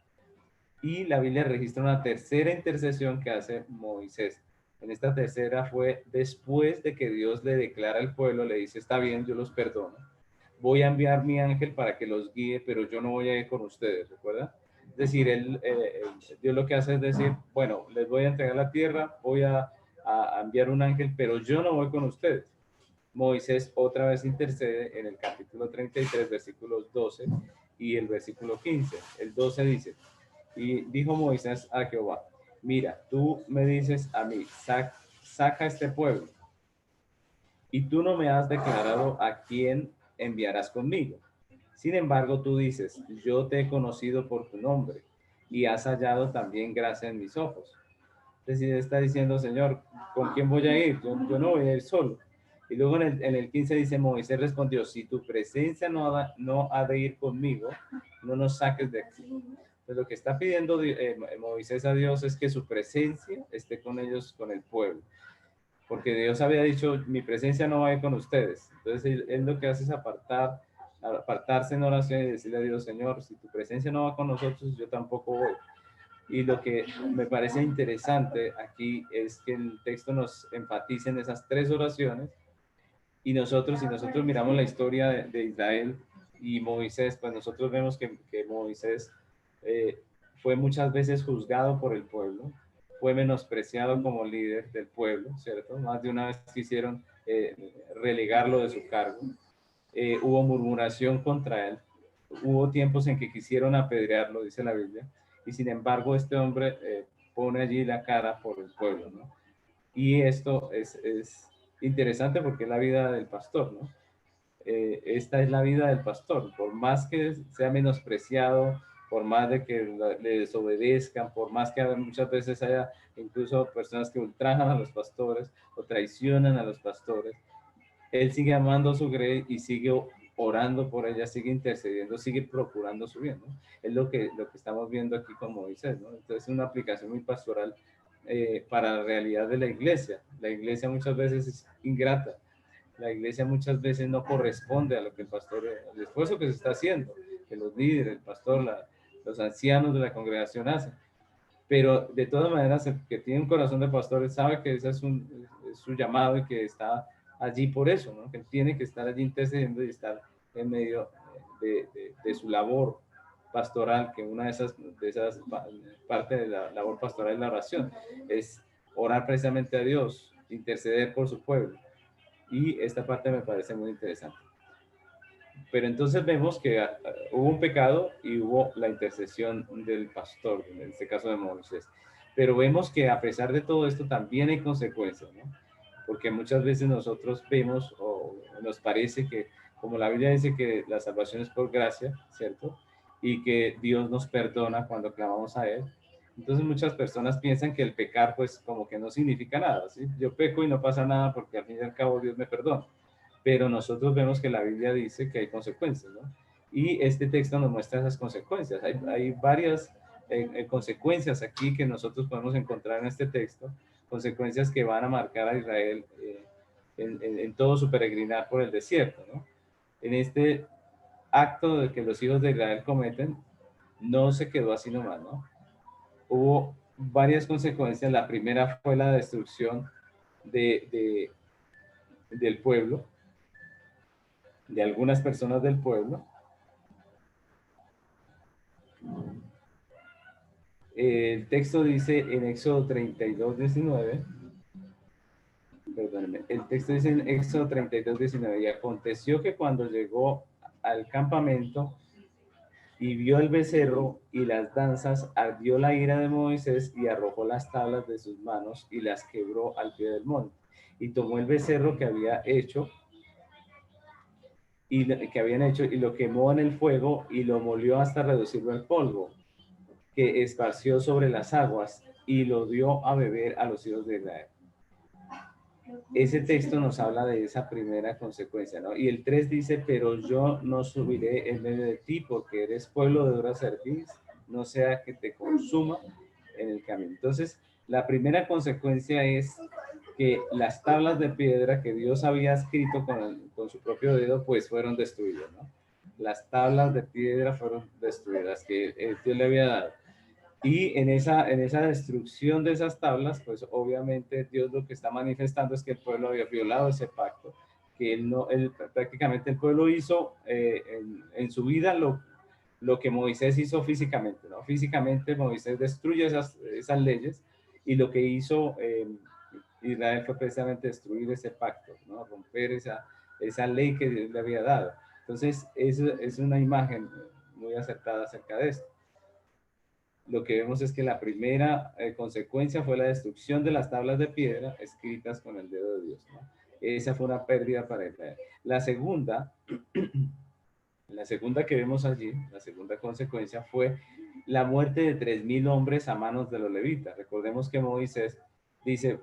Y la Biblia registra una tercera intercesión que hace Moisés. En esta tercera fue después de que Dios le declara al pueblo, le dice, está bien, yo los perdono. Voy a enviar mi ángel para que los guíe, pero yo no voy a ir con ustedes, ¿recuerda? Es decir, Dios lo que hace es decir, bueno, les voy a entregar la tierra, voy a enviar un ángel, pero yo no voy con ustedes. Moisés otra vez intercede en el capítulo 33, versículos 12 y el versículo 15. El 12 dice, y dijo Moisés a Jehová, mira, tú me dices a mí, saca este pueblo, y tú no me has declarado a quién enviarás conmigo. Sin embargo, tú dices, yo te he conocido por tu nombre, y has hallado también gracia en mis ojos. Es decir, está diciendo, Señor, ¿con quién voy a ir? Yo no voy a ir solo. Y luego en el 15 dice, Moisés respondió, si tu presencia no ha de ir conmigo, no nos saques de aquí. Entonces, lo que está pidiendo Moisés a Dios es que su presencia esté con ellos, con el pueblo. Porque Dios había dicho, mi presencia no va a ir con ustedes. Entonces, él lo que hace es apartarse en oración y decirle a Dios, Señor, si tu presencia no va con nosotros, yo tampoco voy. Y lo que me parece interesante aquí es que el texto nos enfatiza en esas tres oraciones y si nosotros miramos la historia de Israel y Moisés, pues nosotros vemos que Moisés eh, fue muchas veces juzgado por el pueblo, fue menospreciado como líder del pueblo, ¿cierto? Más de una vez quisieron relegarlo de su cargo. Hubo murmuración contra él, hubo tiempos en que quisieron apedrearlo, dice la Biblia, y sin embargo este hombre pone allí la cara por el pueblo, ¿no? Y esto es interesante porque es la vida del pastor, ¿no? Esta es la vida del pastor, por más que sea menospreciado, por más de que le desobedezcan, por más que muchas veces haya incluso personas que ultrajan a los pastores o traicionan a los pastores, él sigue amando a su grey y sigue orando por ella, sigue intercediendo, sigue procurando su bien, ¿no? Es lo que estamos viendo aquí con Moisés, ¿no? Entonces es una aplicación muy pastoral para la realidad de la iglesia. La iglesia muchas veces es ingrata, la iglesia muchas veces no corresponde a lo que el pastor, el esfuerzo que se está haciendo, que los líderes, el pastor, los ancianos de la congregación hacen. Pero de todas maneras, el que tiene un corazón de pastor sabe que ese es su llamado y que está allí por eso, ¿no? Que tiene que estar allí intercediendo y estar en medio de su labor pastoral, que una de esas parte de la labor pastoral es la oración, es orar precisamente a Dios, interceder por su pueblo. Y esta parte me parece muy interesante. Pero entonces vemos que hubo un pecado y hubo la intercesión del pastor, en este caso de Moisés. Pero vemos que a pesar de todo esto también hay consecuencias, ¿no? Porque muchas veces nosotros vemos o nos parece que, como la Biblia dice que la salvación es por gracia, ¿cierto? Y que Dios nos perdona cuando clamamos a Él. Entonces muchas personas piensan que el pecar pues como que no significa nada, ¿sí? Yo peco y no pasa nada porque al fin y al cabo Dios me perdona, pero nosotros vemos que la Biblia dice que hay consecuencias, ¿no? Y este texto nos muestra esas consecuencias. Hay varias consecuencias aquí que nosotros podemos encontrar en este texto, consecuencias que van a marcar a Israel en todo su peregrinar por el desierto, ¿no? En este acto de que los hijos de Israel cometen, no se quedó así nomás, ¿no? Hubo varias consecuencias. La primera fue la destrucción del pueblo, de algunas personas del pueblo. El texto dice en Éxodo 32, 19, perdónenme, el texto dice en Éxodo 32, 19, y aconteció que cuando llegó al campamento y vio el becerro y las danzas, ardió la ira de Moisés y arrojó las tablas de sus manos y las quebró al pie del monte. Y tomó el becerro que había hecho que habían hecho y lo quemó en el fuego y lo molió hasta reducirlo al polvo, que esparció sobre las aguas y lo dio a beber a los hijos de Israel. Ese texto nos habla de esa primera consecuencia, ¿no? Y el 3 dice, pero yo no subiré en medio de ti porque eres pueblo de dura cerviz, no sea que te consuma en el camino. Entonces, la primera consecuencia es que las tablas de piedra que Dios había escrito con su propio dedo, pues fueron destruidas, ¿no? Las tablas de piedra fueron destruidas que Dios le había dado. Y en esa destrucción de esas tablas, pues obviamente Dios lo que está manifestando es que el pueblo había violado ese pacto, que prácticamente el pueblo hizo en su vida lo que Moisés hizo físicamente, ¿no? Físicamente Moisés destruye esas leyes y lo que hizo Israel fue precisamente destruir ese pacto, ¿no? Romper esa ley que Dios le había dado. Entonces, es una imagen muy acertada acerca de esto. Lo que vemos es que la primera consecuencia fue la destrucción de las tablas de piedra escritas con el dedo de Dios, ¿no? Esa fue una pérdida para Israel. La segunda que vemos allí, la segunda consecuencia fue la muerte de 3,000 hombres a manos de los levitas. Recordemos que Moisés dice,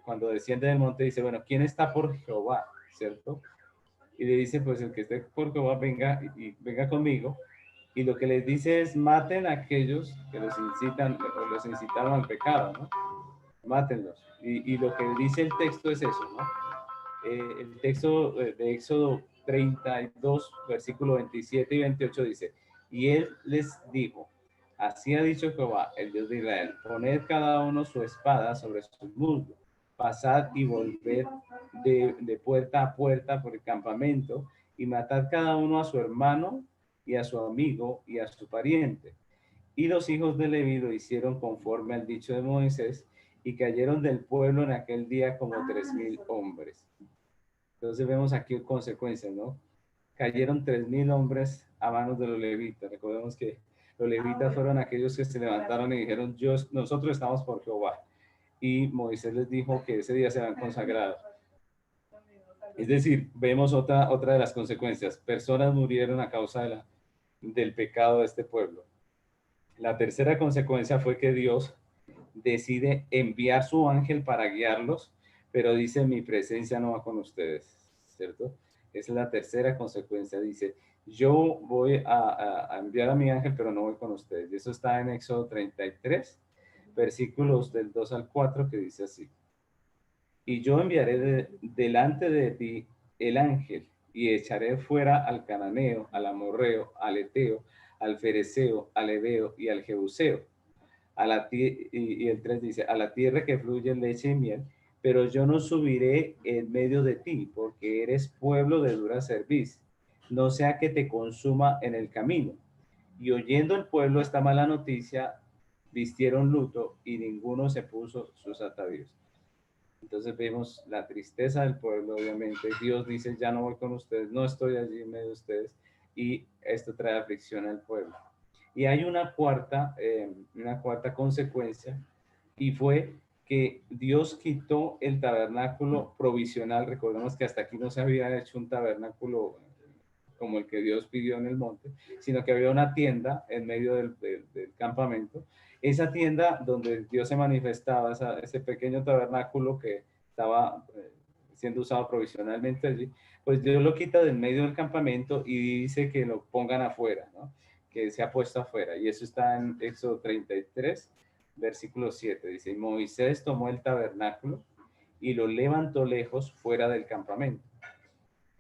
cuando desciende del monte, dice, bueno, ¿quién está por Jehová? ¿Cierto? Y le dice, pues el que esté por Jehová, venga y venga conmigo. Y lo que les dice es, maten a aquellos que los incitan o los incitaron al pecado, ¿no? Mátenlos. Y lo que dice el texto es eso, ¿no? El texto de Éxodo 32, versículo 27 y 28 dice, y él les dijo, así ha dicho Jehová, el Dios de Israel, poned cada uno su espada sobre su muslo, pasad y volved de puerta a puerta por el campamento y matad cada uno a su hermano y a su amigo y a su pariente. Y los hijos de Leví lo hicieron conforme al dicho de Moisés y cayeron del pueblo en aquel día como 3,000 hombres. Entonces vemos aquí consecuencias, ¿no? Cayeron 3,000 hombres a manos de los levitas. Recordemos que los levitas fueron aquellos que se levantaron y dijeron, nosotros estamos por Jehová. Y Moisés les dijo que ese día se van consagrados. Es decir, vemos otra de las consecuencias. Personas murieron a causa del pecado de este pueblo. La tercera consecuencia fue que Dios decide enviar su ángel para guiarlos, pero dice, mi presencia no va con ustedes, ¿cierto? Esa es la tercera consecuencia. Dice, yo voy a enviar a mi ángel, pero no voy con ustedes. Y eso está en Éxodo 33, versículos del 2 al 4, que dice así. Y yo enviaré delante de ti el ángel y echaré fuera al cananeo, al amorreo, al eteo, al fereceo, al heveo y al jebuseo. Y el 3 dice, a la tierra que fluye leche y miel, pero yo no subiré en medio de ti, porque eres pueblo de dura cerviz, no sea que te consuma en el camino. Y oyendo el pueblo esta mala noticia, vistieron luto y ninguno se puso sus atavíos. Entonces vemos la tristeza del pueblo, obviamente. Dios dice, ya no voy con ustedes, no estoy allí en medio de ustedes, y esto trae aflicción al pueblo. Y hay una cuarta consecuencia, y fue que Dios quitó el tabernáculo provisional. Recordemos que hasta aquí no se había hecho un tabernáculo como el que Dios pidió en el monte, sino que había una tienda en medio del campamento. Esa tienda donde Dios se manifestaba, ese pequeño tabernáculo que estaba siendo usado provisionalmente allí, pues Dios lo quita del medio del campamento y dice que lo pongan afuera, ¿no? Que se ha puesto afuera. Y eso está en Éxodo 33, versículo 7. Dice, y Moisés tomó el tabernáculo y lo levantó lejos fuera del campamento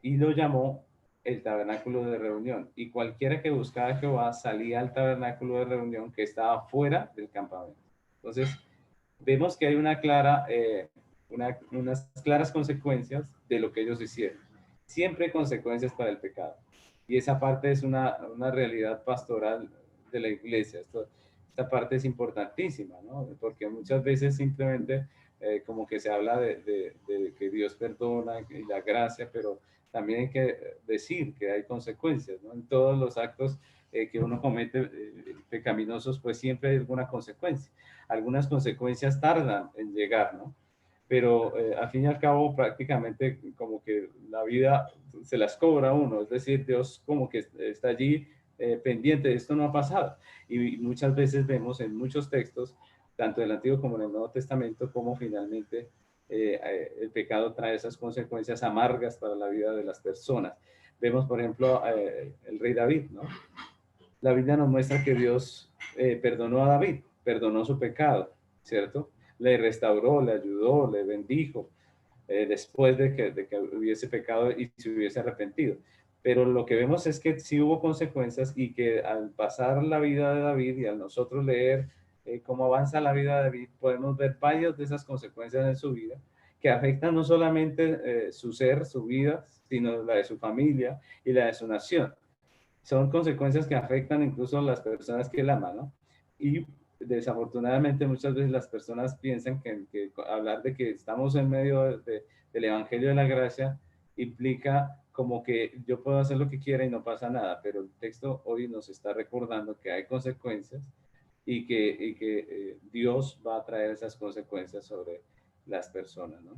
y lo llamó el tabernáculo de reunión. Y cualquiera que buscaba a Jehová salía al tabernáculo de reunión que estaba fuera del campamento. Entonces, vemos que hay unas claras consecuencias de lo que ellos hicieron. Siempre hay consecuencias para el pecado. Y esa parte es una realidad pastoral de la iglesia. Esto esta parte es importantísima, ¿no? Porque muchas veces simplemente como que se habla de que Dios perdona y la gracia, pero también hay que decir que hay consecuencias, ¿no? En todos los actos que uno comete pecaminosos, pues siempre hay alguna consecuencia. Algunas consecuencias tardan en llegar, ¿no? Pero al fin y al cabo prácticamente como que la vida se las cobra a uno, es decir, Dios como que está allí pendiente, esto no ha pasado. Y muchas veces vemos en muchos textos, tanto del Antiguo como en el Nuevo Testamento, cómo finalmente el pecado trae esas consecuencias amargas para la vida de las personas. Vemos, por ejemplo, el rey David, ¿no? La Biblia nos muestra que Dios perdonó a David, perdonó su pecado, ¿cierto? Le restauró, le ayudó, le bendijo, después de que hubiese pecado y se hubiese arrepentido. Pero lo que vemos es que sí hubo consecuencias y que al pasar la vida de David y al nosotros leer cómo avanza la vida de David, podemos ver varias de esas consecuencias en su vida que afectan no solamente su ser, su vida, sino la de su familia y la de su nación. Son consecuencias que afectan incluso a las personas que él ama, ¿no? Y desafortunadamente muchas veces las personas piensan que hablar de que estamos en medio del Evangelio de la Gracia implica como que yo puedo hacer lo que quiera y no pasa nada, pero el texto hoy nos está recordando que hay consecuencias y que Dios va a traer esas consecuencias sobre las personas, ¿no?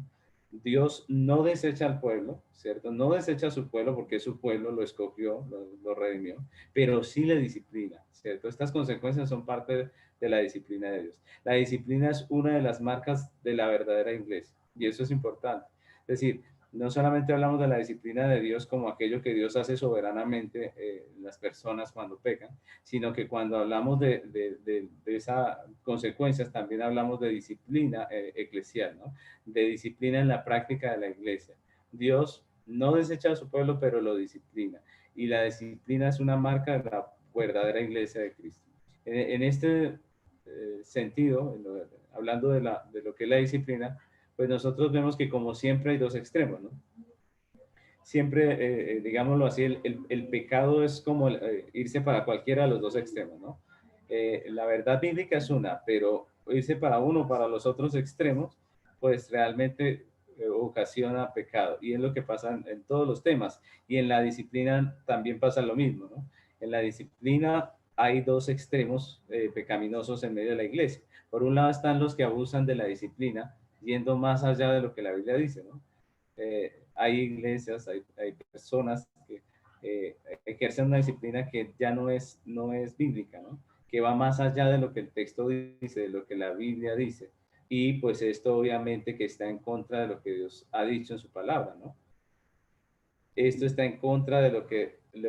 Dios no desecha al pueblo, ¿cierto? No desecha a su pueblo porque su pueblo lo escogió, lo redimió, pero sí le disciplina, ¿cierto? Estas consecuencias son parte de la disciplina de Dios. La disciplina es una de las marcas de la verdadera iglesia y eso es importante. Es decir, no solamente hablamos de la disciplina de Dios como aquello que Dios hace soberanamente las personas cuando pecan, sino que cuando hablamos de esas consecuencias también hablamos de disciplina eclesial, ¿no? De disciplina en la práctica de la iglesia. Dios no desecha a su pueblo, pero lo disciplina. Y la disciplina es una marca de la verdadera iglesia de Cristo. En este sentido, hablando de lo que es la disciplina, pues nosotros vemos que como siempre hay dos extremos, ¿no? Siempre, digámoslo así, el pecado es como irse para cualquiera de los dos extremos, ¿no? La verdad bíblica es una, pero irse para uno o para los otros extremos, pues realmente ocasiona pecado. Y es lo que pasa en todos los temas. Y en la disciplina también pasa lo mismo, ¿no? En la disciplina hay dos extremos pecaminosos en medio de la iglesia. Por un lado están los que abusan de la disciplina, yendo más allá de lo que la Biblia dice, ¿no? Hay iglesias, hay personas que ejercen una disciplina que ya no es bíblica, ¿no? Que va más allá de lo que el texto dice, de lo que la Biblia dice. Y pues esto obviamente que está en contra de lo que Dios ha dicho en su palabra, ¿no? Esto está en contra de lo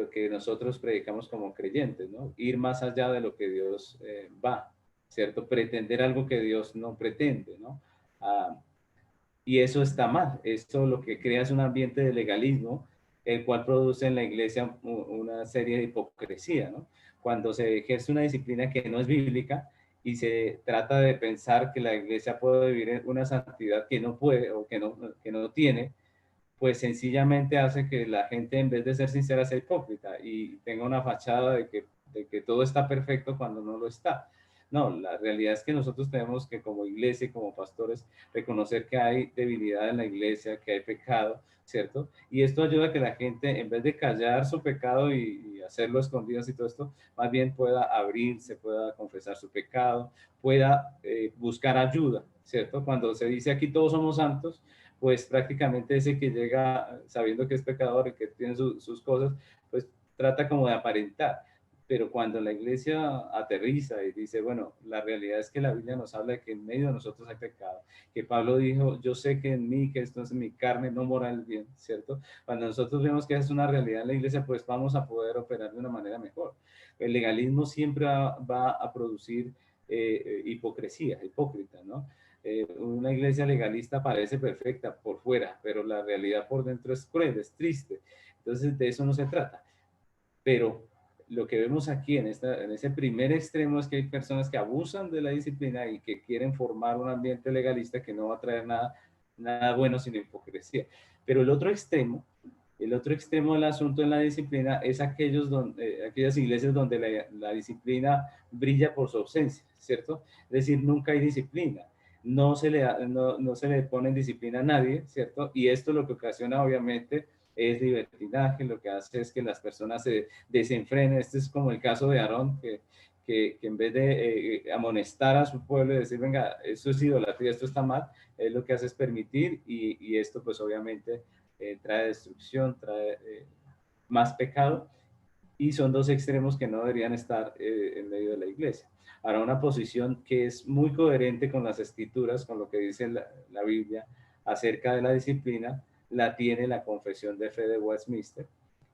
que nosotros predicamos como creyentes, ¿no? Ir más allá de lo que Dios va, ¿cierto? Pretender algo que Dios no pretende, ¿no? Ah, y eso está mal. Esto lo que crea es un ambiente de legalismo, el cual produce en la iglesia una serie de hipocresía, ¿no? Cuando se ejerce una disciplina que no es bíblica y se trata de pensar que la iglesia puede vivir una santidad que no puede o que no tiene, pues sencillamente hace que la gente en vez de ser sincera sea hipócrita y tenga una fachada de que todo está perfecto cuando no lo está. No, la realidad es que nosotros tenemos que como iglesia y como pastores reconocer que hay debilidad en la iglesia, que hay pecado, ¿cierto? Y esto ayuda a que la gente, en vez de callar su pecado y hacerlo escondidas y todo esto, más bien pueda abrirse, pueda confesar su pecado, pueda buscar ayuda, ¿cierto? Cuando se dice aquí todos somos santos, pues prácticamente ese que llega sabiendo que es pecador y que tiene sus cosas, pues trata como de aparentar. Pero cuando la iglesia aterriza y dice, bueno, la realidad es que la Biblia nos habla de que en medio de nosotros hay pecado, que Pablo dijo, yo sé que en mí, que esto es en mi carne, no mora el bien, ¿cierto? Cuando nosotros vemos que es una realidad en la iglesia, pues vamos a poder operar de una manera mejor. El legalismo siempre va a producir hipocresía, hipócrita, ¿no? Una iglesia legalista parece perfecta por fuera, pero la realidad por dentro es cruel, es triste. Entonces, de eso no se trata. Pero lo que vemos aquí en ese primer extremo es que hay personas que abusan de la disciplina y que quieren formar un ambiente legalista que no va a traer nada bueno sino hipocresía. Pero el otro extremo El otro extremo del asunto en la disciplina es aquellas iglesias donde la disciplina brilla por su ausencia, ¿cierto? Es decir, nunca hay disciplina, no se le pone en disciplina a nadie, ¿cierto? Y esto lo que ocasiona obviamente es libertinaje, lo que hace es que las personas se desenfrenen. Este es como el caso de Aarón, que en vez de amonestar a su pueblo y decir, venga, esto es idolatría, esto está mal, él lo que hace es permitir y esto pues obviamente trae destrucción, trae más pecado, y son dos extremos que no deberían estar en medio de la iglesia. Ahora, una posición que es muy coherente con las escrituras, con lo que dice la Biblia acerca de la disciplina, la tiene la Confesión de Fe de Westminster,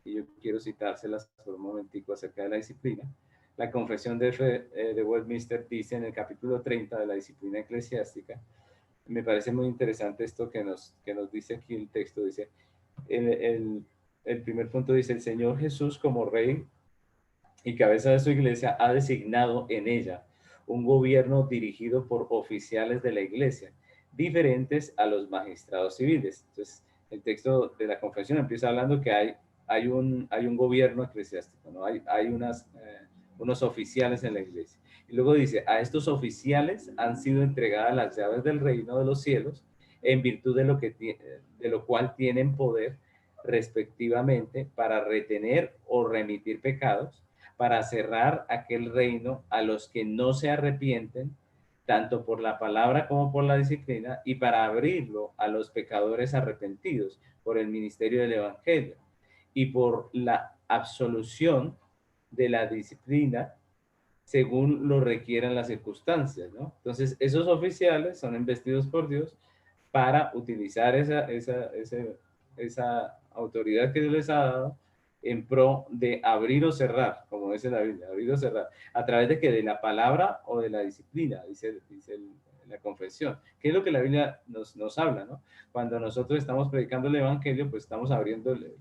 y yo quiero citárselas por un momentico acerca de la disciplina. La Confesión de Fe de Westminster dice en el capítulo 30 de la disciplina eclesiástica, me parece muy interesante esto que nos dice aquí el texto, dice, el, el, el primer punto dice, el Señor Jesús como Rey y cabeza de su iglesia ha designado en ella un gobierno dirigido por oficiales de la iglesia, diferentes a los magistrados civiles. Entonces, el texto de la confesión empieza hablando que hay un gobierno eclesiástico, ¿no? Unos oficiales en la iglesia. Y luego dice, a estos oficiales han sido entregadas las llaves del reino de los cielos, en virtud de lo cual tienen poder respectivamente para retener o remitir pecados, para cerrar aquel reino a los que no se arrepienten, tanto por la palabra como por la disciplina, y para abrirlo a los pecadores arrepentidos por el ministerio del Evangelio y por la absolución de la disciplina según lo requieran las circunstancias, ¿no? Entonces, esos oficiales son investidos por Dios para utilizar esa autoridad que Dios les ha dado en pro de abrir o cerrar, como dice la Biblia, abrir o cerrar, a través de que de la palabra o de la disciplina, dice la confesión, que es lo que la Biblia nos habla, ¿no? Cuando nosotros estamos predicando el Evangelio, pues estamos abriendo el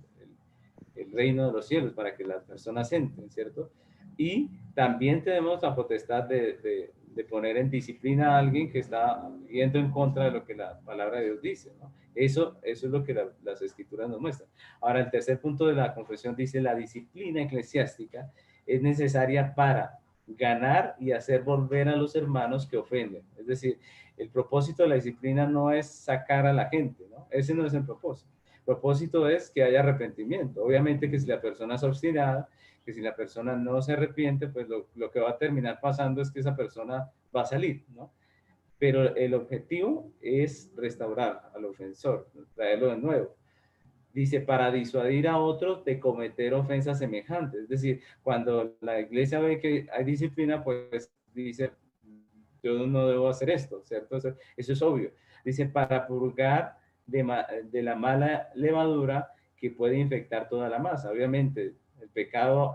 reino de los cielos para que las personas entren, ¿cierto? Y también tenemos la potestad de poner en disciplina a alguien que está yendo en contra de lo que la palabra de Dios dice, ¿no? Eso es lo que las escrituras nos muestran. Ahora, el tercer punto de la confesión dice, la disciplina eclesiástica es necesaria para ganar y hacer volver a los hermanos que ofenden. Es decir, el propósito de la disciplina no es sacar a la gente, ¿no? Ese no es el propósito. El propósito es que haya arrepentimiento. Obviamente que si la persona es obstinada, que si la persona no se arrepiente, pues lo que va a terminar pasando es que esa persona va a salir, ¿no? Pero el objetivo es restaurar al ofensor, traerlo de nuevo. Dice, para disuadir a otros de cometer ofensas semejantes. Es decir, cuando la iglesia ve que hay disciplina, pues dice, yo no debo hacer esto, ¿cierto? Eso es obvio. Dice, para purgar de la mala levadura que puede infectar toda la masa. Obviamente, el pecado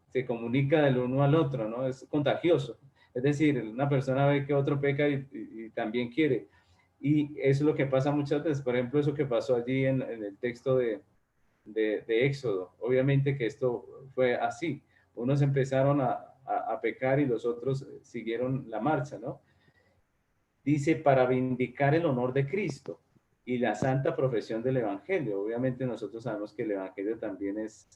se comunica del uno al otro, ¿no? Es contagioso. Es decir, una persona ve que otro peca y también quiere. Y eso es lo que pasa muchas veces. Por ejemplo, eso que pasó allí en el texto de Éxodo. Obviamente que esto fue así. Unos empezaron a pecar y los otros siguieron la marcha, ¿no? Dice, para vindicar el honor de Cristo y la santa profesión del Evangelio. Obviamente nosotros sabemos que el Evangelio también es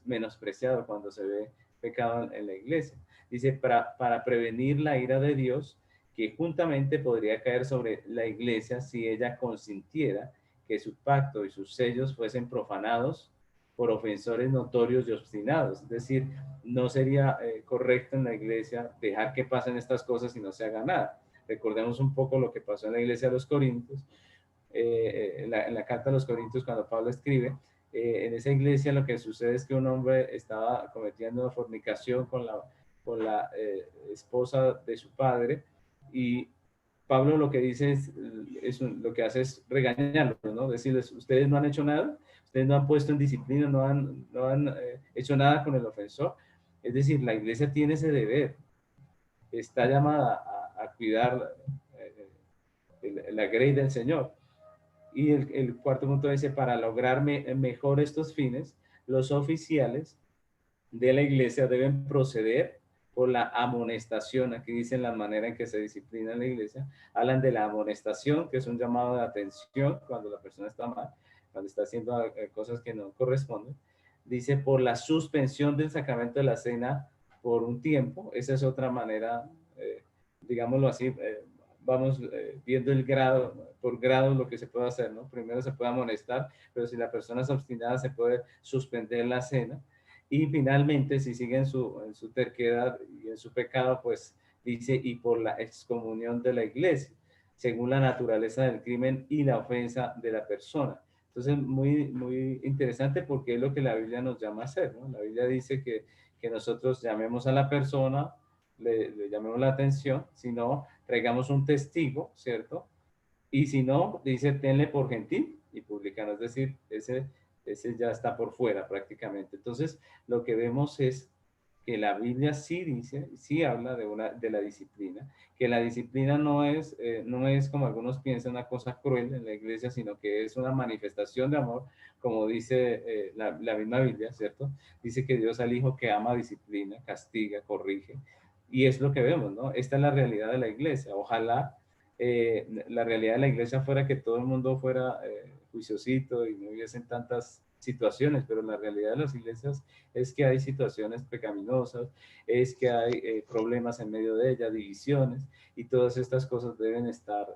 menospreciado cuando se ve pecado en la iglesia. Dice, para prevenir la ira de Dios, que juntamente podría caer sobre la iglesia si ella consintiera que su pacto y sus sellos fuesen profanados por ofensores notorios y obstinados. Es decir, no sería correcto en la iglesia dejar que pasen estas cosas y no se haga nada. Recordemos un poco lo que pasó en la iglesia de los Corintios, en la carta de los Corintios cuando Pablo escribe, en esa iglesia lo que sucede es que un hombre estaba cometiendo fornicación con la esposa de su padre y Pablo lo que dice lo que hace es regañarlos, ¿no? Decirles, ustedes no han hecho nada, ustedes no han puesto en disciplina, no han hecho nada con el ofensor. Es decir, la iglesia tiene ese deber, está llamada a cuidar la grey del Señor. Y el cuarto punto dice, para lograr mejor estos fines, los oficiales de la iglesia deben proceder por la amonestación. Aquí dicen la manera en que se disciplina en la iglesia. Hablan de la amonestación, que es un llamado de atención cuando la persona está mal. cuando está haciendo cosas que no corresponden. Dice, por la suspensión del sacramento de la cena por un tiempo. Esa es otra manera, digámoslo así, vamos viendo el grado, por grado lo que se puede hacer, ¿no? Primero se puede amonestar, pero si la persona es obstinada se puede suspender la cena. Y finalmente, si sigue en su terquedad y en su pecado, pues dice, y por la excomunión de la iglesia, según la naturaleza del crimen y la ofensa de la persona. Entonces, muy interesante porque es lo que la Biblia nos llama a hacer, ¿no? La Biblia dice que nosotros llamemos a la persona, le llamemos la atención, si no, traigamos un testigo, ¿cierto? Y si no, dice, tenle por gentil y publicano, es decir, ese ya está por fuera prácticamente. Entonces, lo que vemos es que la Biblia sí dice, sí habla de la disciplina, que la disciplina no es como algunos piensan una cosa cruel en la iglesia, sino que es una manifestación de amor, como dice la misma Biblia, ¿cierto? Dice que Dios al Hijo que ama disciplina, castiga, corrige, y es lo que vemos, ¿no? Esta es la realidad de la iglesia. Ojalá la realidad de la iglesia fuera que todo el mundo fuera juiciosito y no hubiesen tantas situaciones, pero la realidad de las iglesias es que hay situaciones pecaminosas, es que hay problemas en medio de ellas, divisiones, y todas estas cosas deben estar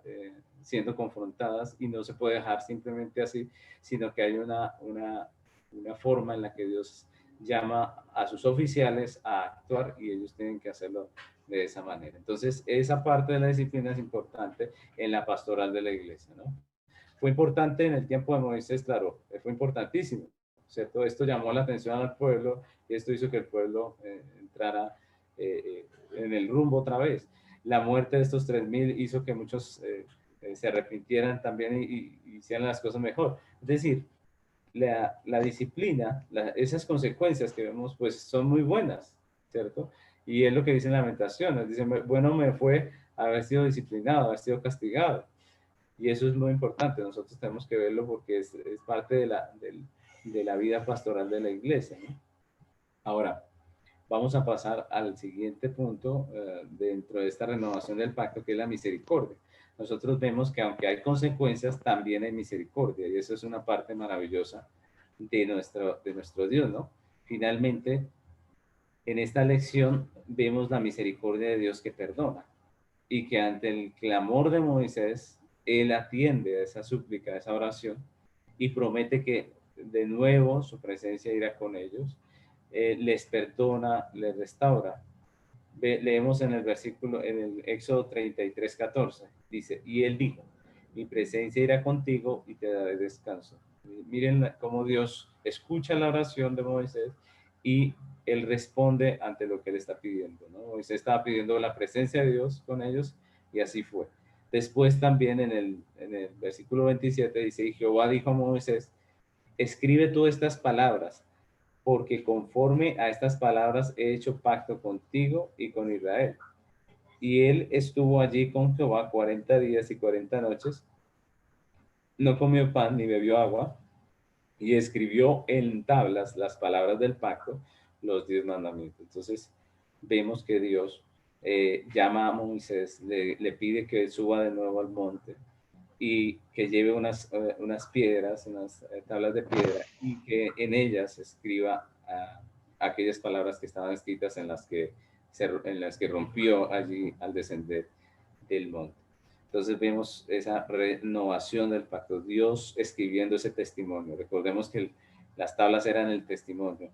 siendo confrontadas y no se puede dejar simplemente así, sino que hay una forma en la que Dios llama a sus oficiales a actuar y ellos tienen que hacerlo de esa manera. Entonces, esa parte de la disciplina es importante en la pastoral de la iglesia, ¿no? Fue importante en el tiempo de Moisés, claro, fue importantísimo, ¿cierto? Esto llamó la atención al pueblo y esto hizo que el pueblo entrara en el rumbo otra vez. La muerte de estos 3.000 hizo que muchos se arrepintieran también y hicieran las cosas mejor. Es decir, la disciplina, esas consecuencias que vemos, pues son muy buenas, ¿cierto? Y es lo que dice en Lamentaciones, dice, bueno me fue haber sido disciplinado, haber sido castigado. Y eso es muy importante, nosotros tenemos que verlo porque es parte de la vida pastoral de la iglesia, ¿no? Ahora, vamos a pasar al siguiente punto dentro de esta renovación del pacto, que es la misericordia. Nosotros vemos que aunque hay consecuencias, también hay misericordia, y eso es una parte maravillosa de nuestro Dios, ¿no? Finalmente, en esta lección vemos la misericordia de Dios que perdona, y que ante el clamor de Moisés, él atiende a esa súplica, a esa oración, y promete que de nuevo su presencia irá con ellos, les perdona, les restaura. Leemos en el versículo, en el Éxodo 33:14, dice, y él dijo, mi presencia irá contigo y te daré descanso. Miren cómo Dios escucha la oración de Moisés y él responde ante lo que él está pidiendo, ¿no? Moisés estaba pidiendo la presencia de Dios con ellos y así fue. Después también en el versículo 27 dice, y Jehová dijo a Moisés, escribe tú estas palabras, porque conforme a estas palabras he hecho pacto contigo y con Israel. Y él estuvo allí con Jehová 40 días y 40 noches, no comió pan ni bebió agua, y escribió en tablas las palabras del pacto, los 10 mandamientos. Entonces, vemos que Dios llama a Moisés, le pide que suba de nuevo al monte y que lleve unas piedras, unas tablas de piedra, y que en ellas escriba aquellas palabras que estaban escritas en las que rompió allí al descender del monte. Entonces vemos esa renovación del pacto, Dios escribiendo ese testimonio. Recordemos que las tablas eran el testimonio.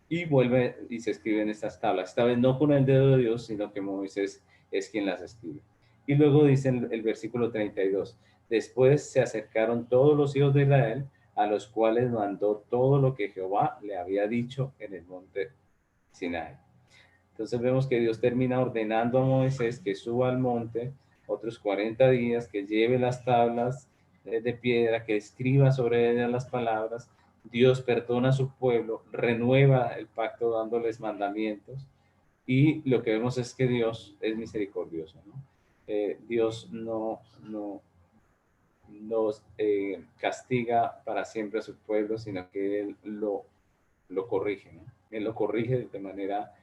Y vuelve y se escriben estas tablas, esta vez no con el dedo de Dios, sino que Moisés es quien las escribe. Y luego dice el versículo 32, después se acercaron todos los hijos de Israel, a los cuales mandó todo lo que Jehová le había dicho en el monte Sinai. Entonces vemos que Dios termina ordenando a Moisés que suba al monte otros 40 días, que lleve las tablas de piedra, que escriba sobre ellas las palabras. Dios perdona a su pueblo, renueva el pacto dándoles mandamientos, y lo que vemos es que Dios es misericordioso, ¿no? Dios no nos castiga para siempre a su pueblo, sino que Él lo corrige, ¿no? Él lo corrige de manera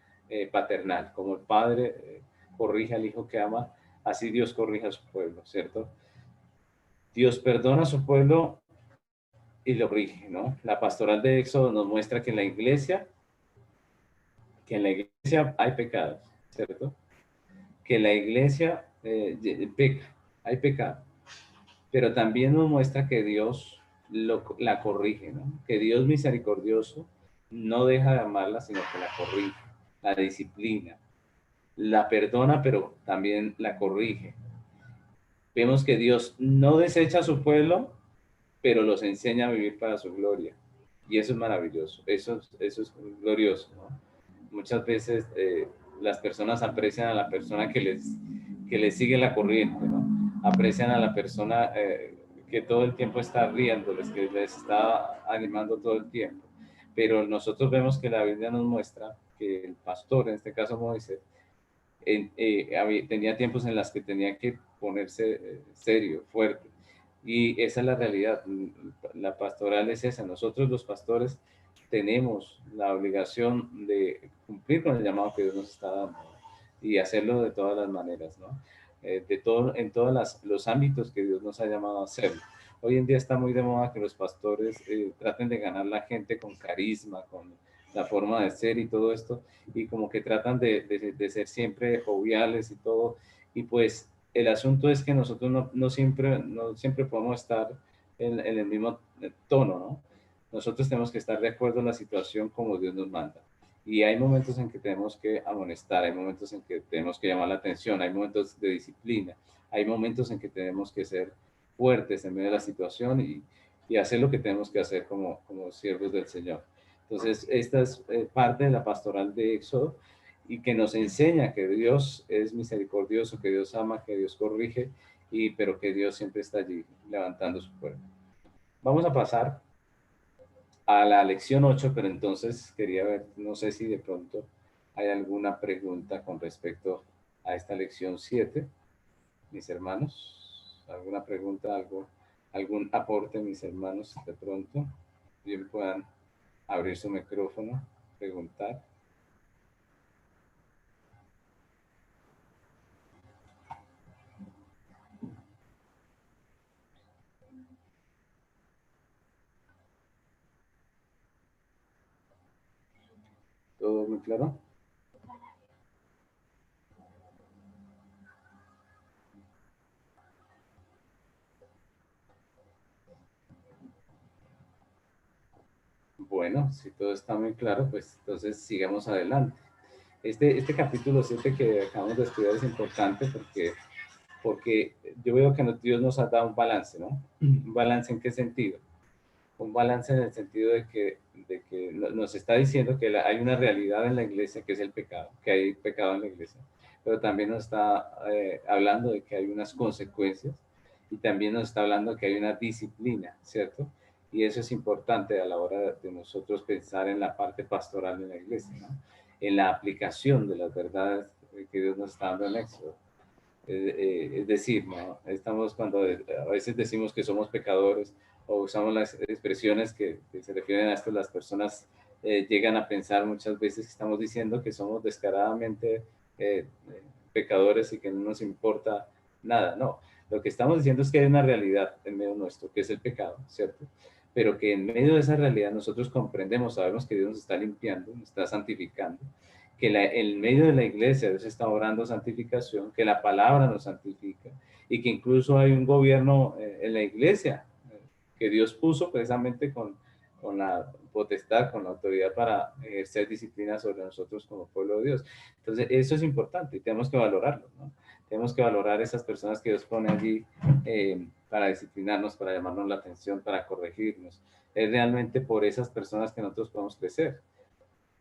paternal, como el padre corrige al hijo que ama, así Dios corrige a su pueblo, ¿cierto? Dios perdona a su pueblo y lo rige, ¿no? La pastoral de Éxodo nos muestra que en la iglesia hay pecados, ¿cierto? Que la iglesia peca, hay pecado, pero también nos muestra que Dios la corrige, ¿no? Que Dios misericordioso no deja de amarla, sino que la corrige, la disciplina, la perdona, pero también la corrige. Vemos que Dios no desecha a su pueblo, pero los enseña a vivir para su gloria. Y eso es maravilloso, eso es glorioso, ¿no? Muchas veces las personas aprecian a la persona que les sigue la corriente, ¿no? Aprecian a la persona que todo el tiempo está riéndoles, que les está animando todo el tiempo. Pero nosotros vemos que la Biblia nos muestra que el pastor, en este caso Moisés, tenía tiempos en las que tenía que ponerse serio, fuerte. Y esa es la realidad. La pastoral es esa. Nosotros los pastores tenemos la obligación de cumplir con el llamado que Dios nos está dando y hacerlo de todas las maneras, ¿no? En todos los ámbitos que Dios nos ha llamado a hacerlo. Hoy en día está muy de moda que los pastores traten de ganar la gente con carisma, con la forma de ser y todo esto, y como que tratan de ser siempre joviales y todo, y pues el asunto es que nosotros no siempre podemos estar en el mismo tono, ¿no? Nosotros tenemos que estar de acuerdo en la situación como Dios nos manda. Y hay momentos en que tenemos que amonestar, hay momentos en que tenemos que llamar la atención, hay momentos de disciplina, hay momentos en que tenemos que ser fuertes en medio de la situación y hacer lo que tenemos que hacer como siervos del Señor. Entonces, esta es parte de la pastoral de Éxodo y que nos enseña que Dios es misericordioso, que Dios ama, que Dios corrige, pero que Dios siempre está allí levantando su pueblo. Vamos a pasar a la lección 8, pero entonces quería ver, no sé si de pronto hay alguna pregunta con respecto a esta lección 7, mis hermanos. ¿Alguna pregunta, algún aporte, mis hermanos, de pronto? Bien puedan abrir su micrófono, preguntar. ¿Todo muy claro? Bueno, si todo está muy claro, pues entonces sigamos adelante. Este capítulo 7 que acabamos de estudiar es importante porque yo veo que Dios nos ha dado un balance, ¿no? ¿Un balance en qué sentido? Un balance en el sentido de que nos está diciendo que hay una realidad en la iglesia que es el pecado, que hay pecado en la iglesia, pero también nos está hablando de que hay unas consecuencias y también nos está hablando que hay una disciplina, ¿cierto? Y eso es importante a la hora de nosotros pensar en la parte pastoral de la iglesia, ¿no? En la aplicación de las verdades que Dios nos está dando en Éxodo. Es decir, ¿no? Estamos cuando a veces decimos que somos pecadores o usamos las expresiones que se refieren a esto, las personas llegan a pensar muchas veces que estamos diciendo que somos descaradamente pecadores y que no nos importa nada. No, lo que estamos diciendo es que hay una realidad en medio nuestro, que es el pecado, ¿cierto? Pero que en medio de esa realidad nosotros comprendemos, sabemos que Dios nos está limpiando, nos está santificando, que en medio de la iglesia Dios está orando santificación, que la palabra nos santifica y que incluso hay un gobierno en la iglesia que Dios puso precisamente con la potestad, con la autoridad para ejercer disciplina sobre nosotros como pueblo de Dios. Entonces, eso es importante y tenemos que valorarlo, ¿no? Tenemos que valorar esas personas que Dios pone allí para disciplinarnos, para llamarnos la atención, para corregirnos. Es realmente por esas personas que nosotros podemos crecer.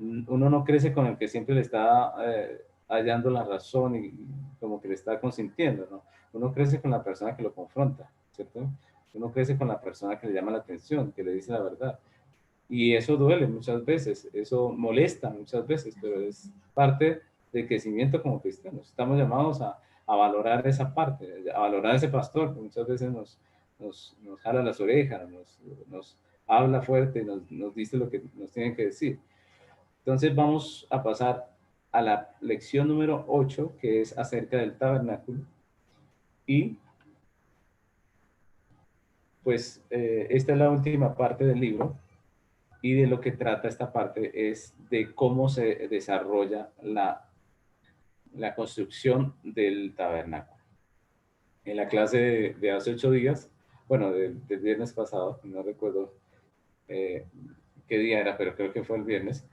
Uno no crece con el que siempre le está hallando la razón y como que le está consintiendo, ¿no? Uno crece con la persona que lo confronta, ¿cierto? Uno crece con la persona que le llama la atención, que le dice la verdad. Y eso duele muchas veces, eso molesta muchas veces, pero es parte del crecimiento como cristianos. Estamos llamados a valorar esa parte, a valorar ese pastor que muchas veces nos jala las orejas, nos habla fuerte, nos dice lo que nos tiene que decir. Entonces vamos a pasar a la lección número 8, que es acerca del tabernáculo. Y pues esta es la última parte del libro y de lo que trata esta parte es de cómo se desarrolla la construcción del tabernáculo. En la clase de hace 8 días, bueno, del viernes pasado, no recuerdo eh, qué día era, pero creo que fue el viernes.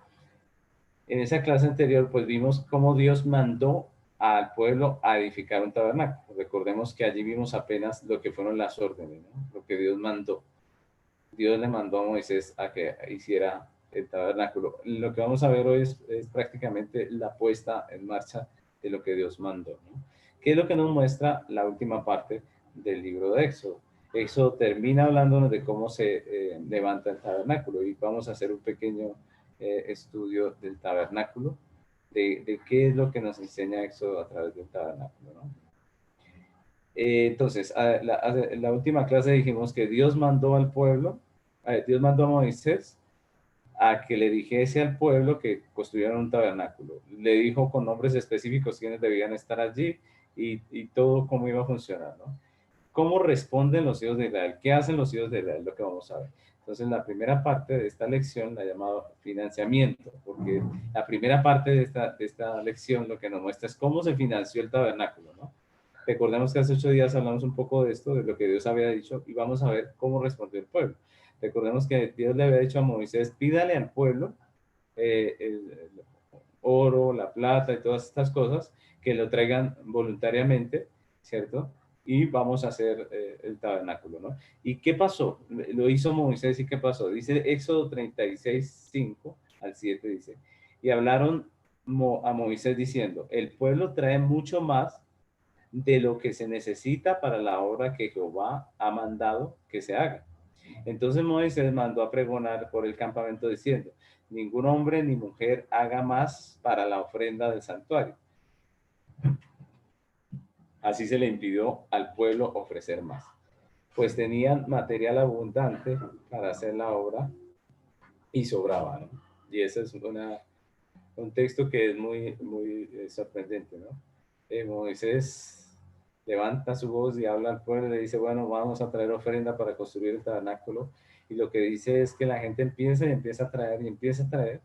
En esa clase anterior, pues vimos cómo Dios mandó al pueblo a edificar un tabernáculo. Recordemos que allí vimos apenas lo que fueron las órdenes, ¿no? Lo que Dios mandó. Dios le mandó a Moisés a que hiciera el tabernáculo. Lo que vamos a ver hoy es prácticamente la puesta en marcha de lo que Dios mandó, ¿no? ¿Qué es lo que nos muestra la última parte del libro de Éxodo? Éxodo termina hablándonos de cómo se levanta el tabernáculo y vamos a hacer un pequeño estudio del tabernáculo, de qué es lo que nos enseña Éxodo a través del tabernáculo, ¿no? Entonces, la última clase dijimos que Dios mandó al pueblo, Dios mandó a Moisés a que le dijese al pueblo que construyeran un tabernáculo. Le dijo con nombres específicos quiénes debían estar allí y todo cómo iba a funcionar, ¿no? ¿Cómo responden los hijos de Israel? ¿Qué hacen los hijos de Israel? Lo que vamos a ver. Entonces, la primera parte de esta lección la he llamado financiamiento, porque la primera parte de esta lección lo que nos muestra es cómo se financió el tabernáculo, ¿no? Recordemos que hace 8 días hablamos un poco de esto, de lo que Dios había dicho, y vamos a ver cómo respondió el pueblo. Recordemos que Dios le había dicho a Moisés, pídale al pueblo el oro, la plata y todas estas cosas, que lo traigan voluntariamente, ¿cierto? Y vamos a hacer el tabernáculo, ¿no? ¿Y qué pasó? Lo hizo Moisés y ¿qué pasó? Dice Éxodo 36, 5 al 7, dice, y hablaron a Moisés diciendo, el pueblo trae mucho más de lo que se necesita para la obra que Jehová ha mandado que se haga. Entonces Moisés mandó a pregonar por el campamento diciendo, ningún hombre ni mujer haga más para la ofrenda del santuario. Así se le impidió al pueblo ofrecer más, pues tenían material abundante para hacer la obra y sobraba, ¿no? Y ese es un texto que es muy sorprendente, ¿no? Moisés levanta su voz y habla al pueblo y le dice, bueno, vamos a traer ofrenda para construir el tabernáculo. Y lo que dice es que la gente empieza y empieza a traer y empieza a traer.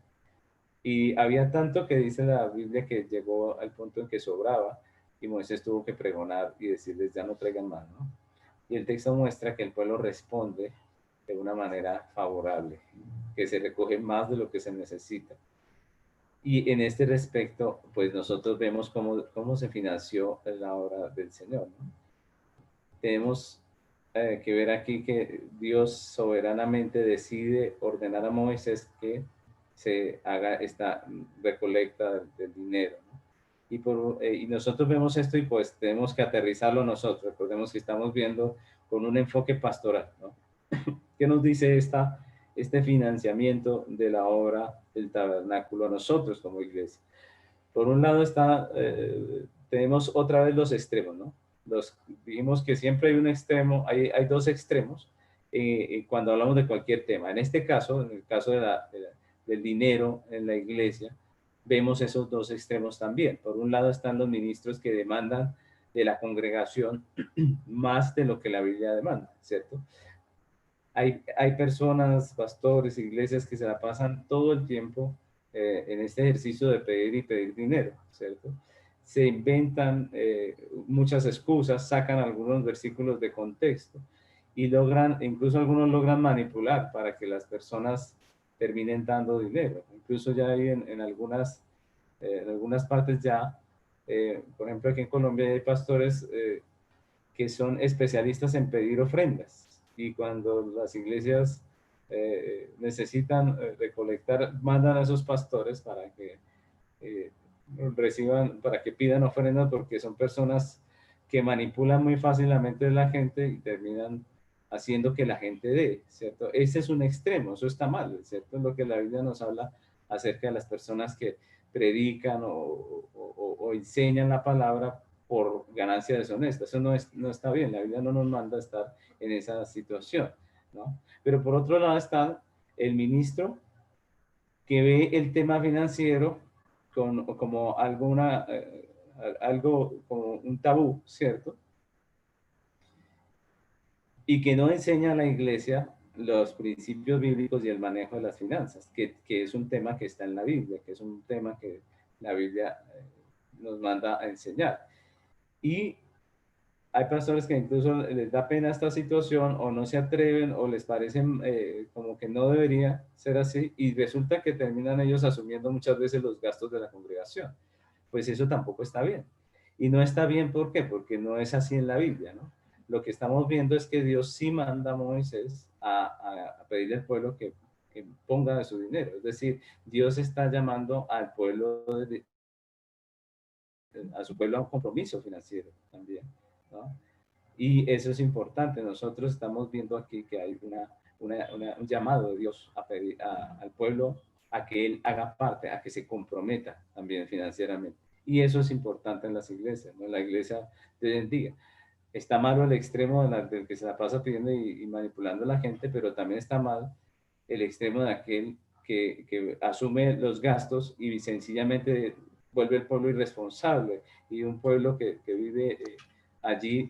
Y había tanto que dice la Biblia que llegó al punto en que sobraba y Moisés tuvo que pregonar y decirles, ya no traigan más, ¿no? Y el texto muestra que el pueblo responde de una manera favorable, que se recoge más de lo que se necesita. Y en este respecto, pues nosotros vemos cómo se financió la obra del Señor, ¿no? Tenemos que ver aquí que Dios soberanamente decide ordenar a Moisés que se haga esta recolecta del dinero, ¿no? Y nosotros vemos esto y pues tenemos que aterrizarlo nosotros. Recordemos que estamos viendo con un enfoque pastoral, ¿no? ¿Qué nos dice este financiamiento de la obra del tabernáculo a nosotros como iglesia? Por un lado tenemos otra vez los extremos, ¿no? Dijimos que siempre hay un extremo, hay dos extremos cuando hablamos de cualquier tema. En este caso, en el caso del dinero en la iglesia, vemos esos dos extremos también. Por un lado están los ministros que demandan de la congregación más de lo que la Biblia demanda, ¿cierto? Hay personas, pastores, iglesias que se la pasan todo el tiempo en este ejercicio de pedir y pedir dinero, ¿cierto? Se inventan muchas excusas, sacan algunos versículos de contexto y logran, incluso algunos logran manipular para que las personas terminen dando dinero. Incluso ya hay en algunas partes ya, por ejemplo aquí en Colombia hay pastores que son especialistas en pedir ofrendas y cuando las iglesias necesitan recolectar, mandan a esos pastores para que eh, reciban, para que pidan ofrendas porque son personas que manipulan muy fácilmente a la gente y terminan haciendo que la gente dé, ¿cierto? Ese es un extremo, eso está mal, ¿cierto? Es lo que la Biblia nos habla acerca de las personas que predican o enseñan la palabra por ganancia deshonesta. Eso no está bien, la Biblia no nos manda a estar en esa situación, ¿no? Pero por otro lado está el ministro que ve el tema financiero como algo como un tabú, ¿cierto? y que no enseña a la iglesia los principios bíblicos y el manejo de las finanzas, que es un tema que está en la Biblia, que es un tema que la Biblia nos manda a enseñar. Y hay pastores que incluso les da pena esta situación o no se atreven o les parece como que no debería ser así y resulta que terminan ellos asumiendo muchas veces los gastos de la congregación. Pues eso tampoco está bien. Y no está bien, ¿por qué? Porque no es así en la Biblia, ¿no? Lo que estamos viendo es que Dios sí manda a Moisés a pedirle al pueblo que ponga de su dinero. Es decir, Dios está llamando al pueblo, a su pueblo a un compromiso financiero también, ¿no? Y eso es importante. Nosotros estamos viendo aquí que hay un llamado de Dios a pedir al pueblo a que él haga parte, a que se comprometa también financieramente. Y eso es importante en las iglesias, ¿no? En la iglesia de hoy en día. Está malo el extremo del que se la pasa pidiendo y manipulando a la gente, pero también está mal el extremo de aquel que asume los gastos y sencillamente vuelve el pueblo irresponsable y un pueblo que vive allí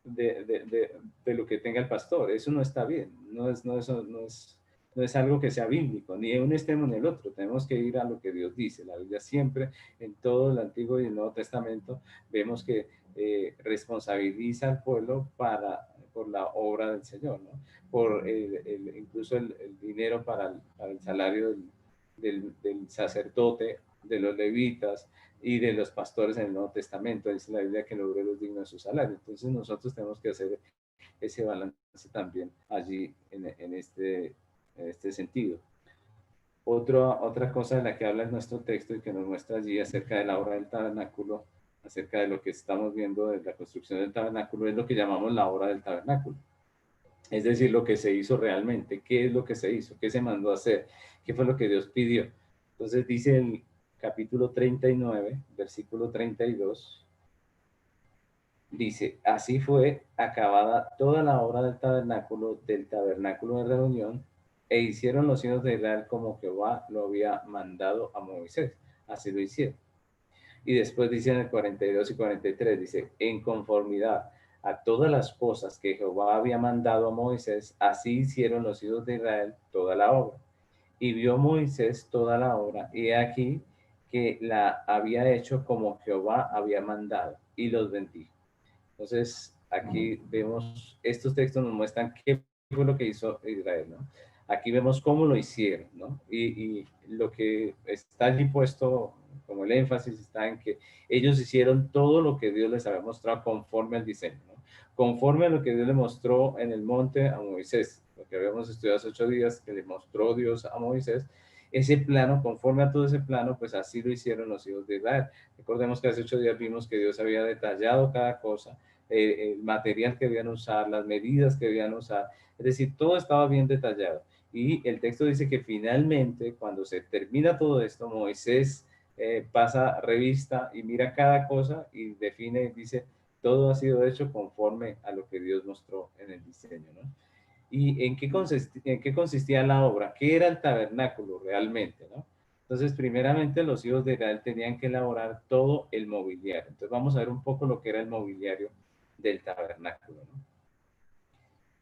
de lo que tenga el pastor. Eso no está bien, no es algo que sea bíblico, ni en un extremo ni en el otro. Tenemos que ir a lo que Dios dice. La Biblia siempre, en todo el Antiguo y el Nuevo Testamento, vemos que responsabiliza al pueblo por la obra del Señor, ¿no? Por incluso el dinero para el salario del sacerdote, de los levitas, y de los pastores en el Nuevo Testamento. Dice la Biblia que el obrero es digno de su salario. Entonces nosotros tenemos que hacer ese balance también allí en este sentido. Otra cosa de la que habla en nuestro texto y que nos muestra allí acerca de la obra del tabernáculo, acerca de lo que estamos viendo de la construcción del tabernáculo, es lo que llamamos la obra del tabernáculo. Es decir, lo que se hizo realmente, qué es lo que se hizo, qué se mandó a hacer, qué fue lo que Dios pidió. Entonces dice el capítulo 39, versículo 32, dice, así fue acabada toda la obra del tabernáculo de reunión, e hicieron los hijos de Israel como Jehová lo había mandado a Moisés. Así lo hicieron. Y después dice en el 42 y 43, dice, en conformidad a todas las cosas que Jehová había mandado a Moisés, así hicieron los hijos de Israel toda la obra. Y vio Moisés toda la obra, y aquí que la había hecho como Jehová había mandado, y los bendijo. Entonces, aquí vemos, estos textos nos muestran qué fue lo que hizo Israel, ¿no? Aquí vemos cómo lo hicieron, ¿no? Y lo que está allí puesto como el énfasis está en que ellos hicieron todo lo que Dios les había mostrado conforme al diseño, ¿no? Conforme a lo que Dios le mostró en el monte a Moisés, lo que habíamos estudiado hace 8 días, que le mostró Dios a Moisés, ese plano, conforme a todo ese plano, pues así lo hicieron los hijos de Israel. Recordemos que hace 8 días vimos que Dios había detallado cada cosa, el material que debían usar, las medidas que debían usar, es decir, todo estaba bien detallado. Y el texto dice que finalmente, cuando se termina todo esto, Moisés pasa revista y mira cada cosa y define y dice, todo ha sido hecho conforme a lo que Dios mostró en el diseño, ¿no? ¿Y en qué consistía la obra? ¿Qué era el tabernáculo realmente, no? Entonces, primeramente, los hijos de Israel tenían que elaborar todo el mobiliario. Entonces, vamos a ver un poco lo que era el mobiliario del tabernáculo, ¿no?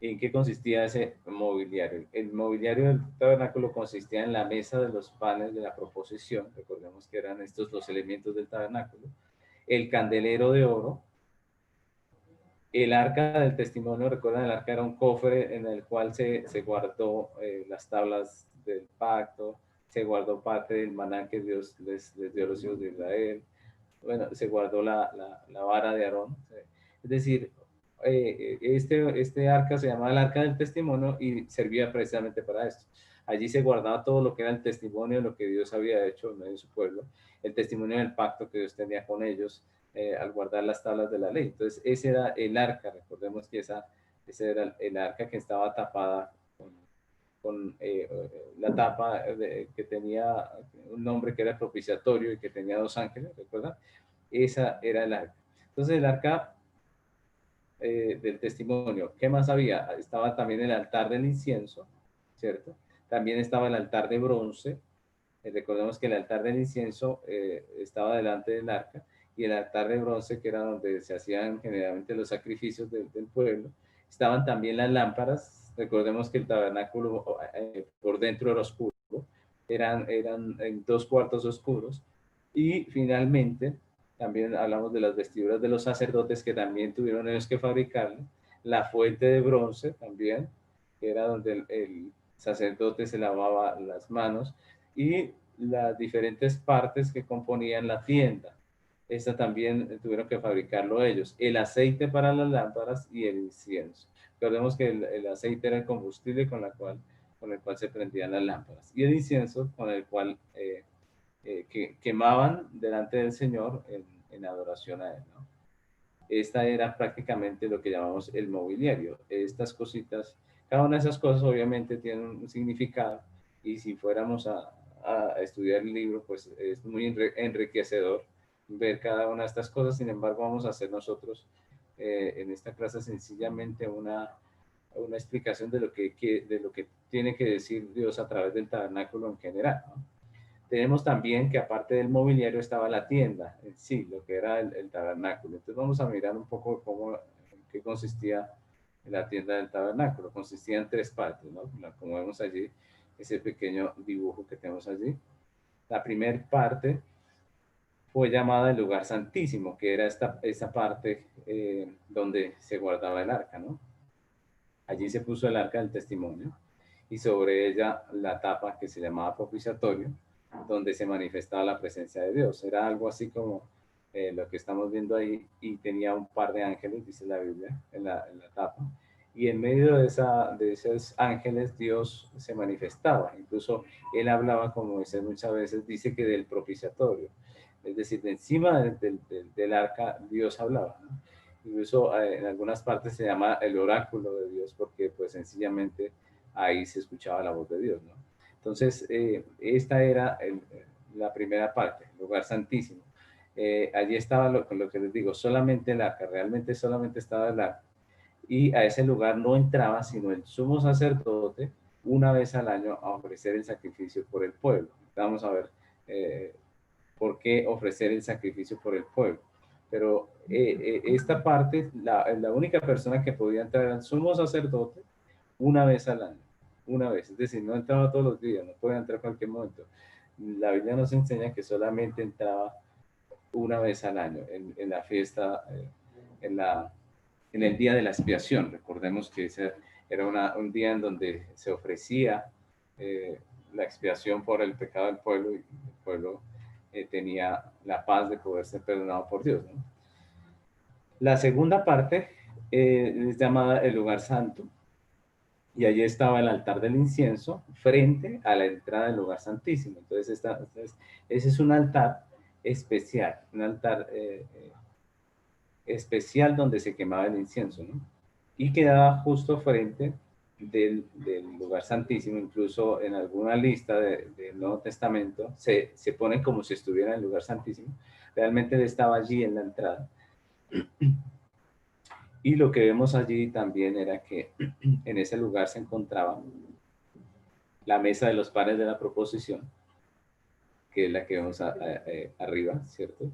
¿En qué consistía ese mobiliario? El mobiliario del tabernáculo consistía en la mesa de los panes de la proposición, recordemos que eran estos los elementos del tabernáculo, el candelero de oro, el arca del testimonio. Recuerdan, el arca era un cofre en el cual se guardó las tablas del pacto, se guardó parte del maná que Dios les dio a los hijos de Israel, bueno, se guardó la vara de Aarón. Es decir, este arca se llamaba el arca del testimonio y servía precisamente para esto. Allí se guardaba todo lo que era el testimonio de lo que Dios había hecho en medio de su pueblo, el testimonio del pacto que Dios tenía con ellos al guardar las tablas de la ley. Entonces, ese era el arca. Recordemos que ese era el arca que estaba tapada con la tapa que tenía un nombre que era propiciatorio y que tenía 2 ángeles, ¿recuerdan? Esa era el arca. Entonces el arca del testimonio, ¿qué más había? Estaba también el altar del incienso, ¿cierto? También estaba el altar de bronce. Recordemos que el altar del incienso estaba delante del arca y el altar de bronce, que era donde se hacían generalmente los sacrificios del pueblo, Estaban también las lámparas. Recordemos que el tabernáculo por dentro era oscuro, eran en 2 cuartos oscuros. Y finalmente, también hablamos de las vestiduras de los sacerdotes que también tuvieron ellos que fabricarlo. La fuente de bronce también, que era donde el sacerdote se lavaba las manos, y las diferentes partes que componían la tienda. Esta también tuvieron que fabricarlo ellos. El aceite para las lámparas y el incienso. Recordemos que el aceite era el combustible con el cual se prendían las lámparas. Y el incienso con el cual que quemaban delante del Señor en adoración a Él, ¿no? Esta era prácticamente lo que llamamos el mobiliario. Estas cositas, cada una de esas cosas obviamente tiene un significado, y si fuéramos a estudiar el libro, pues es muy enriquecedor ver cada una de estas cosas. Sin embargo, vamos a hacer nosotros en esta clase sencillamente una explicación de lo que tiene que decir Dios a través del tabernáculo en general, ¿no? Tenemos también que aparte del mobiliario estaba la tienda en sí, lo que era el tabernáculo. Entonces vamos a mirar un poco en qué consistía la tienda del tabernáculo. Consistía en 3 partes, ¿no? Como vemos allí, ese pequeño dibujo que tenemos allí. La primera parte fue llamada el lugar santísimo, que era esta parte donde se guardaba el arca, ¿no? Allí se puso el arca del testimonio y sobre ella la tapa que se llamaba propiciatorio, donde se manifestaba la presencia de Dios. Era algo así como lo que estamos viendo ahí, y tenía un par de ángeles, dice la Biblia, en la tapa. Y en medio de esos ángeles Dios se manifestaba. Incluso él hablaba, como dice muchas veces, dice que del propiciatorio. Es decir, de encima del arca Dios hablaba, ¿no? Incluso en algunas partes se llama el oráculo de Dios, porque pues sencillamente ahí se escuchaba la voz de Dios, ¿no? Entonces, esta era la primera parte, el lugar santísimo. Allí estaba lo que les digo, solamente el arca, realmente solamente estaba el arca. Y a ese lugar no entraba sino el sumo sacerdote una vez al año a ofrecer el sacrificio por el pueblo. Vamos a ver eh, por qué ofrecer el sacrificio por el pueblo. Pero esta parte, la única persona que podía entrar era el sumo sacerdote una vez al año, una vez, es decir, no entraba todos los días, no podía entrar en cualquier momento. La Biblia nos enseña que solamente entraba una vez al año en la fiesta, en, la, en el día de la expiación. Recordemos que ese era un día en donde se ofrecía la expiación por el pecado del pueblo, y el pueblo tenía la paz de poder ser perdonado por Dios, ¿no? La segunda parte es llamada el lugar santo, y allí estaba el altar del incienso frente a la entrada del lugar santísimo. Entonces, ese es un altar especial, un altar especial donde se quemaba el incienso, ¿no? Y quedaba justo frente del lugar santísimo. Incluso en alguna lista del Nuevo Testamento se pone como si estuviera en el lugar santísimo. Realmente él estaba allí en la entrada. Y lo que vemos allí también era que en ese lugar se encontraba la mesa de los panes de la proposición, que es la que vemos arriba, ¿cierto?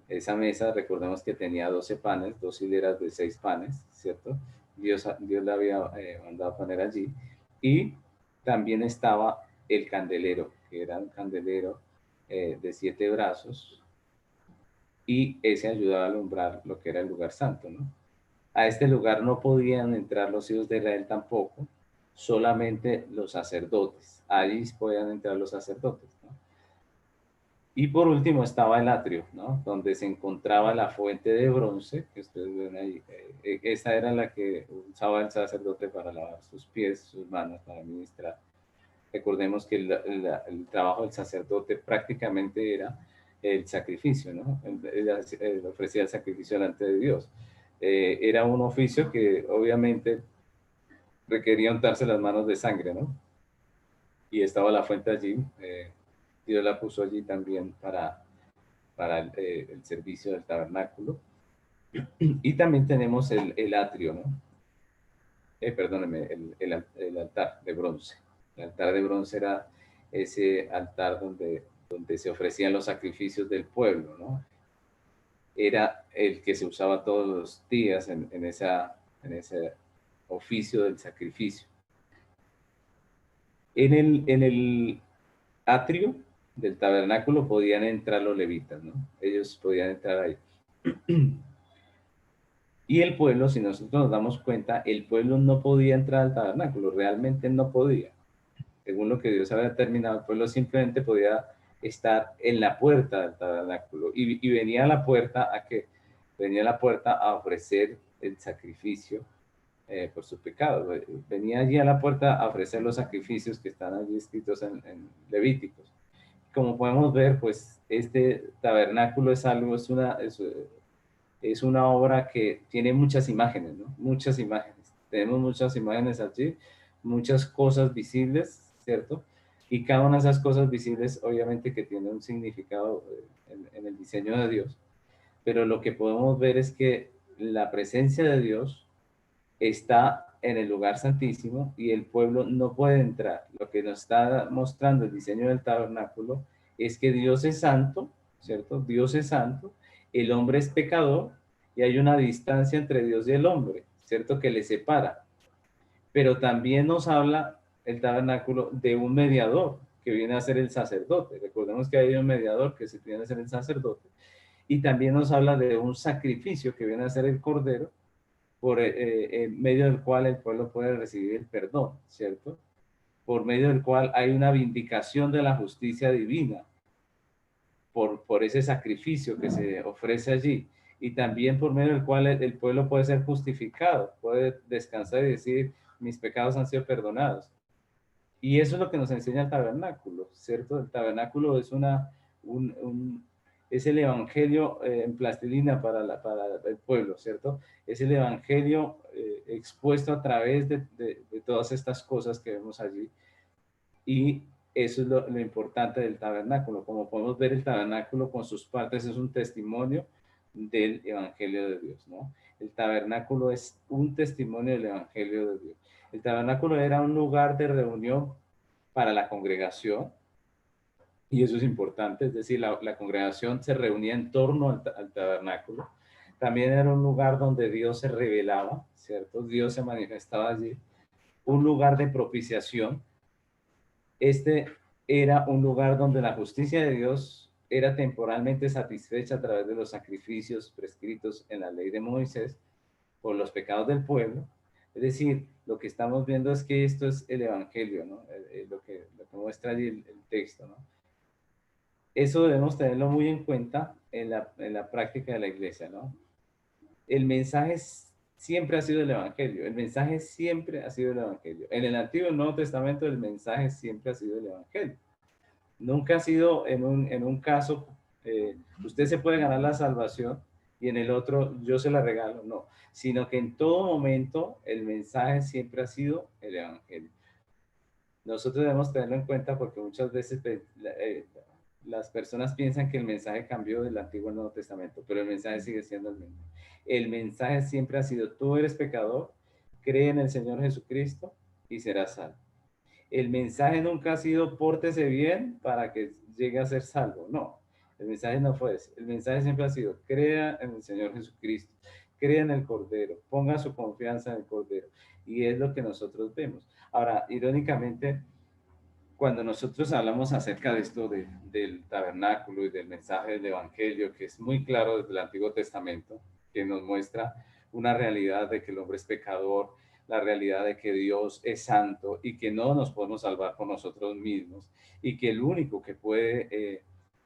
Esa mesa, recordemos que tenía 12 panes, 2 hileras de 6 panes, ¿cierto? Dios la había mandado a poner allí. Y también estaba el candelero, que era un candelero de 7 brazos, y ese ayudaba a alumbrar lo que era el lugar santo, ¿no? A este lugar no podían entrar los hijos de Israel tampoco, solamente los sacerdotes. Allí podían entrar los sacerdotes, ¿no? Y por último estaba el atrio, ¿no? Donde se encontraba la fuente de bronce, que ustedes ven ahí. Esa era la que usaba el sacerdote para lavar sus pies, sus manos, para ministrar. Recordemos que el trabajo del sacerdote prácticamente era el sacrificio, ¿no? Él ofrecía el sacrificio delante de Dios. Era un oficio que obviamente requería untarse las manos de sangre, ¿no? Y estaba la fuente allí. Dios la puso allí también para el servicio del tabernáculo. Y también tenemos el atrio, ¿no? Perdóneme, el altar de bronce. El altar de bronce era ese altar donde se ofrecían los sacrificios del pueblo, ¿no? Era el que se usaba todos los días en ese oficio del sacrificio. En el atrio del tabernáculo podían entrar los levitas, ¿no? Ellos podían entrar ahí. Y el pueblo, si nosotros nos damos cuenta, el pueblo no podía entrar al tabernáculo, realmente no podía. Según lo que Dios había determinado, el pueblo simplemente podía estar en la puerta del tabernáculo. Y venía a la puerta a que venía a la puerta a ofrecer el sacrificio por sus pecados. Venía allí a la puerta a ofrecer los sacrificios que están allí escritos en Levíticos. Como podemos ver, pues este tabernáculo es algo, es una obra que tiene muchas imágenes, ¿no? Muchas imágenes. Tenemos muchas imágenes allí, muchas cosas visibles, ¿cierto? Y cada una de esas cosas visibles, obviamente que tiene un significado en el diseño de Dios. Pero lo que podemos ver es que la presencia de Dios está en el lugar santísimo y el pueblo no puede entrar. Lo que nos está mostrando el diseño del tabernáculo es que Dios es santo, ¿cierto? Dios es santo, el hombre es pecador y hay una distancia entre Dios y el hombre, ¿cierto? Que le separa. Pero también nos habla el tabernáculo de un mediador que viene a ser el sacerdote. Recordemos que hay un mediador que se viene a ser el sacerdote. Y también nos habla de un sacrificio que viene a ser el cordero por medio del cual el pueblo puede recibir el perdón, ¿cierto? Por medio del cual hay una vindicación de la justicia divina por ese sacrificio que se ofrece allí y también por medio del cual el pueblo puede ser justificado, puede descansar y decir, mis pecados han sido perdonados. Y eso es lo que nos enseña el tabernáculo, ¿cierto? El tabernáculo es es el evangelio en plastilina para el pueblo, ¿cierto? Es el evangelio expuesto a través de todas estas cosas que vemos allí. Y eso es lo importante del tabernáculo. Como podemos ver, el tabernáculo con sus partes es un testimonio del evangelio de Dios, ¿no? El tabernáculo es un testimonio del evangelio de Dios. El tabernáculo era un lugar de reunión para la congregación, y eso es importante, es decir, la congregación se reunía en torno al tabernáculo. También era un lugar donde Dios se revelaba, ¿cierto? Dios se manifestaba allí. Un lugar de propiciación. Este era un lugar donde la justicia de Dios era temporalmente satisfecha a través de los sacrificios prescritos en la ley de Moisés por los pecados del pueblo. Es decir, lo que estamos viendo es que esto es el evangelio, ¿no? Lo que muestra allí el texto, ¿no? Eso debemos tenerlo muy en cuenta en la práctica de la iglesia, ¿no? El mensaje siempre ha sido el evangelio, el mensaje siempre ha sido el evangelio. En el Antiguo y el Nuevo Testamento el mensaje siempre ha sido el evangelio. Nunca ha sido en un caso, usted se puede ganar la salvación y en el otro yo se la regalo, no, sino que en todo momento el mensaje siempre ha sido el evangelio. Nosotros debemos tenerlo en cuenta porque muchas veces las personas piensan que el mensaje cambió del Antiguo al Nuevo Testamento, pero el mensaje sigue siendo el mismo. El mensaje siempre ha sido, tú eres pecador, cree en el Señor Jesucristo y serás salvo. El mensaje nunca ha sido, pórtese bien para que llegue a ser salvo. No, el mensaje no fue ese. El mensaje siempre ha sido, crea en el Señor Jesucristo, crea en el Cordero, ponga su confianza en el Cordero. Y es lo que nosotros vemos. Ahora, irónicamente, cuando nosotros hablamos acerca de esto del tabernáculo y del mensaje del evangelio, que es muy claro desde el Antiguo Testamento, que nos muestra una realidad de que el hombre es pecador, la realidad de que Dios es santo y que no nos podemos salvar por nosotros mismos y que el único que puede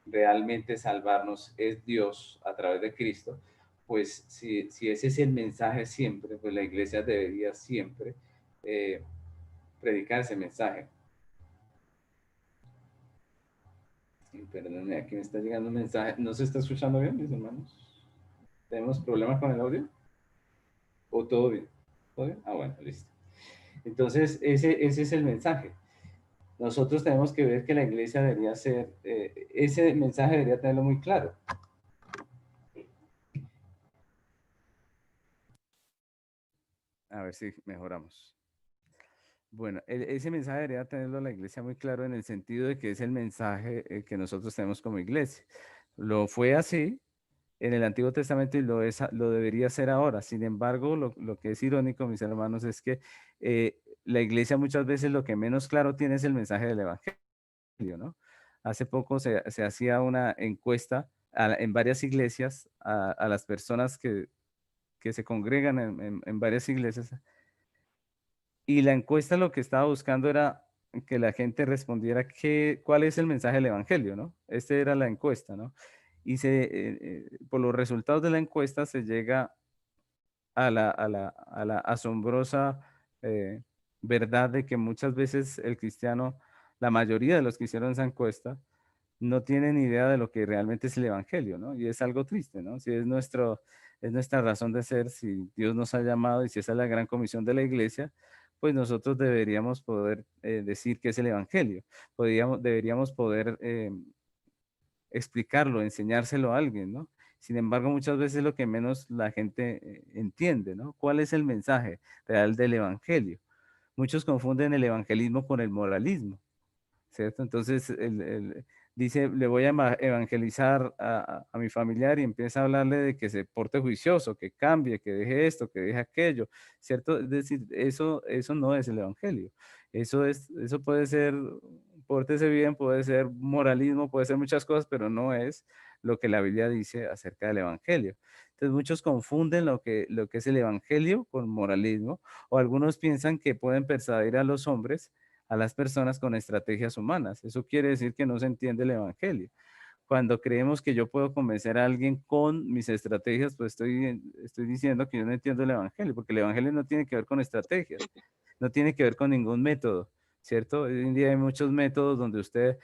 realmente salvarnos es Dios a través de Cristo, pues si ese es el mensaje siempre, pues la iglesia debería siempre predicar ese mensaje. Perdóname, aquí me está llegando un mensaje. ¿No se está escuchando bien, mis hermanos? ¿Tenemos problemas con el audio? ¿O todo bien? ¿Todo bien? Ah, bueno, listo. Entonces, ese es el mensaje. Nosotros tenemos que ver que la iglesia debería ser, ese mensaje debería tenerlo muy claro. A ver si mejoramos. Bueno, ese mensaje debería tenerlo la iglesia muy claro en el sentido de que es el mensaje que nosotros tenemos como iglesia. Lo fue así en el Antiguo Testamento y lo debería ser ahora. Sin embargo, lo que es irónico, mis hermanos, es que la iglesia muchas veces lo que menos claro tiene es el mensaje del Evangelio, ¿no? Hace poco se hacía una encuesta en varias iglesias a las personas que se congregan en varias iglesias, y la encuesta lo que estaba buscando era que la gente respondiera cuál es el mensaje del Evangelio, ¿no? Esta era la encuesta, ¿no? Y por los resultados de la encuesta se llega a la asombrosa eh, verdad de que muchas veces el cristiano, la mayoría de los cristianos en esa encuesta, no tienen idea de lo que realmente es el Evangelio, ¿no? Y es algo triste, ¿no? Si es nuestra razón de ser, si Dios nos ha llamado y si esa es la gran comisión de la iglesia, pues nosotros deberíamos poder decir qué es el Evangelio. Deberíamos poder explicarlo, enseñárselo a alguien, ¿no? Sin embargo, muchas veces lo que menos la gente entiende, ¿no? ¿Cuál es el mensaje real del Evangelio? Muchos confunden el evangelismo con el moralismo. ¿Cierto? Entonces, dice, le voy a evangelizar a mi familiar y empieza a hablarle de que se porte juicioso, que cambie, que deje esto, que deje aquello, ¿cierto? Es decir, eso no es el evangelio. Eso puede ser, pórtese bien, puede ser moralismo, puede ser muchas cosas, pero no es lo que la Biblia dice acerca del evangelio. Entonces, muchos confunden lo que es el evangelio con moralismo, o algunos piensan que pueden persuadir a los hombres, a las personas con estrategias humanas. Eso quiere decir que no se entiende el evangelio. Cuando creemos que yo puedo convencer a alguien con mis estrategias, pues estoy diciendo que yo no entiendo el evangelio, porque el evangelio no tiene que ver con estrategias, no tiene que ver con ningún método, ¿cierto? Hoy en día hay muchos métodos donde usted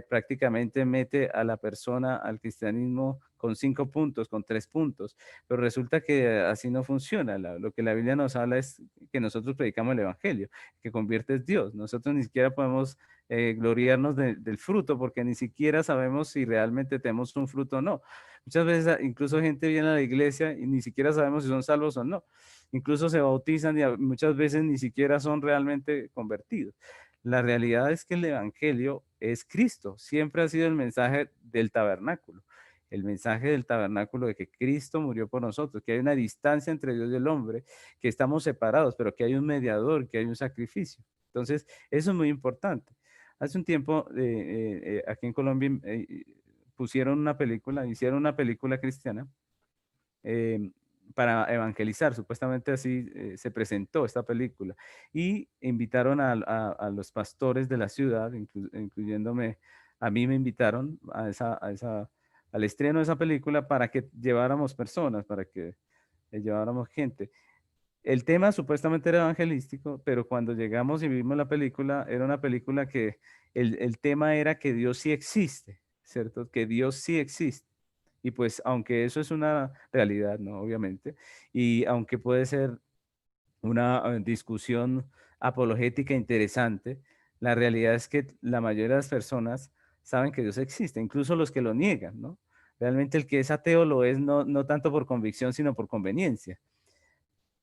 prácticamente mete a la persona al cristianismo con 5 puntos, con 3 puntos, pero resulta que así no funciona. Lo que la Biblia nos habla es que nosotros predicamos el evangelio, que convierte es Dios. Nosotros ni siquiera podemos gloriarnos del fruto, porque ni siquiera sabemos si realmente tenemos un fruto o no. Muchas veces incluso gente viene a la iglesia y ni siquiera sabemos si son salvos o no. Incluso se bautizan y muchas veces ni siquiera son realmente convertidos. La realidad es que el Evangelio es Cristo. Siempre ha sido el mensaje del tabernáculo. El mensaje del tabernáculo de que Cristo murió por nosotros, que hay una distancia entre Dios y el hombre, que estamos separados, pero que hay un mediador, que hay un sacrificio. Entonces, eso es muy importante. Hace un tiempo, aquí en Colombia, hicieron una película cristiana eh, para evangelizar, supuestamente así se presentó esta película, y invitaron a los pastores de la ciudad, incluyéndome, a mí me invitaron al estreno de esa película para que lleváramos personas, para que lleváramos gente. El tema supuestamente era evangelístico, pero cuando llegamos y vimos la película, era una película que el tema era que Dios sí existe, ¿cierto? Que Dios sí existe. Y pues, aunque eso es una realidad, ¿no? Obviamente, y aunque puede ser una discusión apologética interesante, la realidad es que la mayoría de las personas saben que Dios existe, incluso los que lo niegan, ¿no? Realmente el que es ateo lo es no tanto por convicción, sino por conveniencia.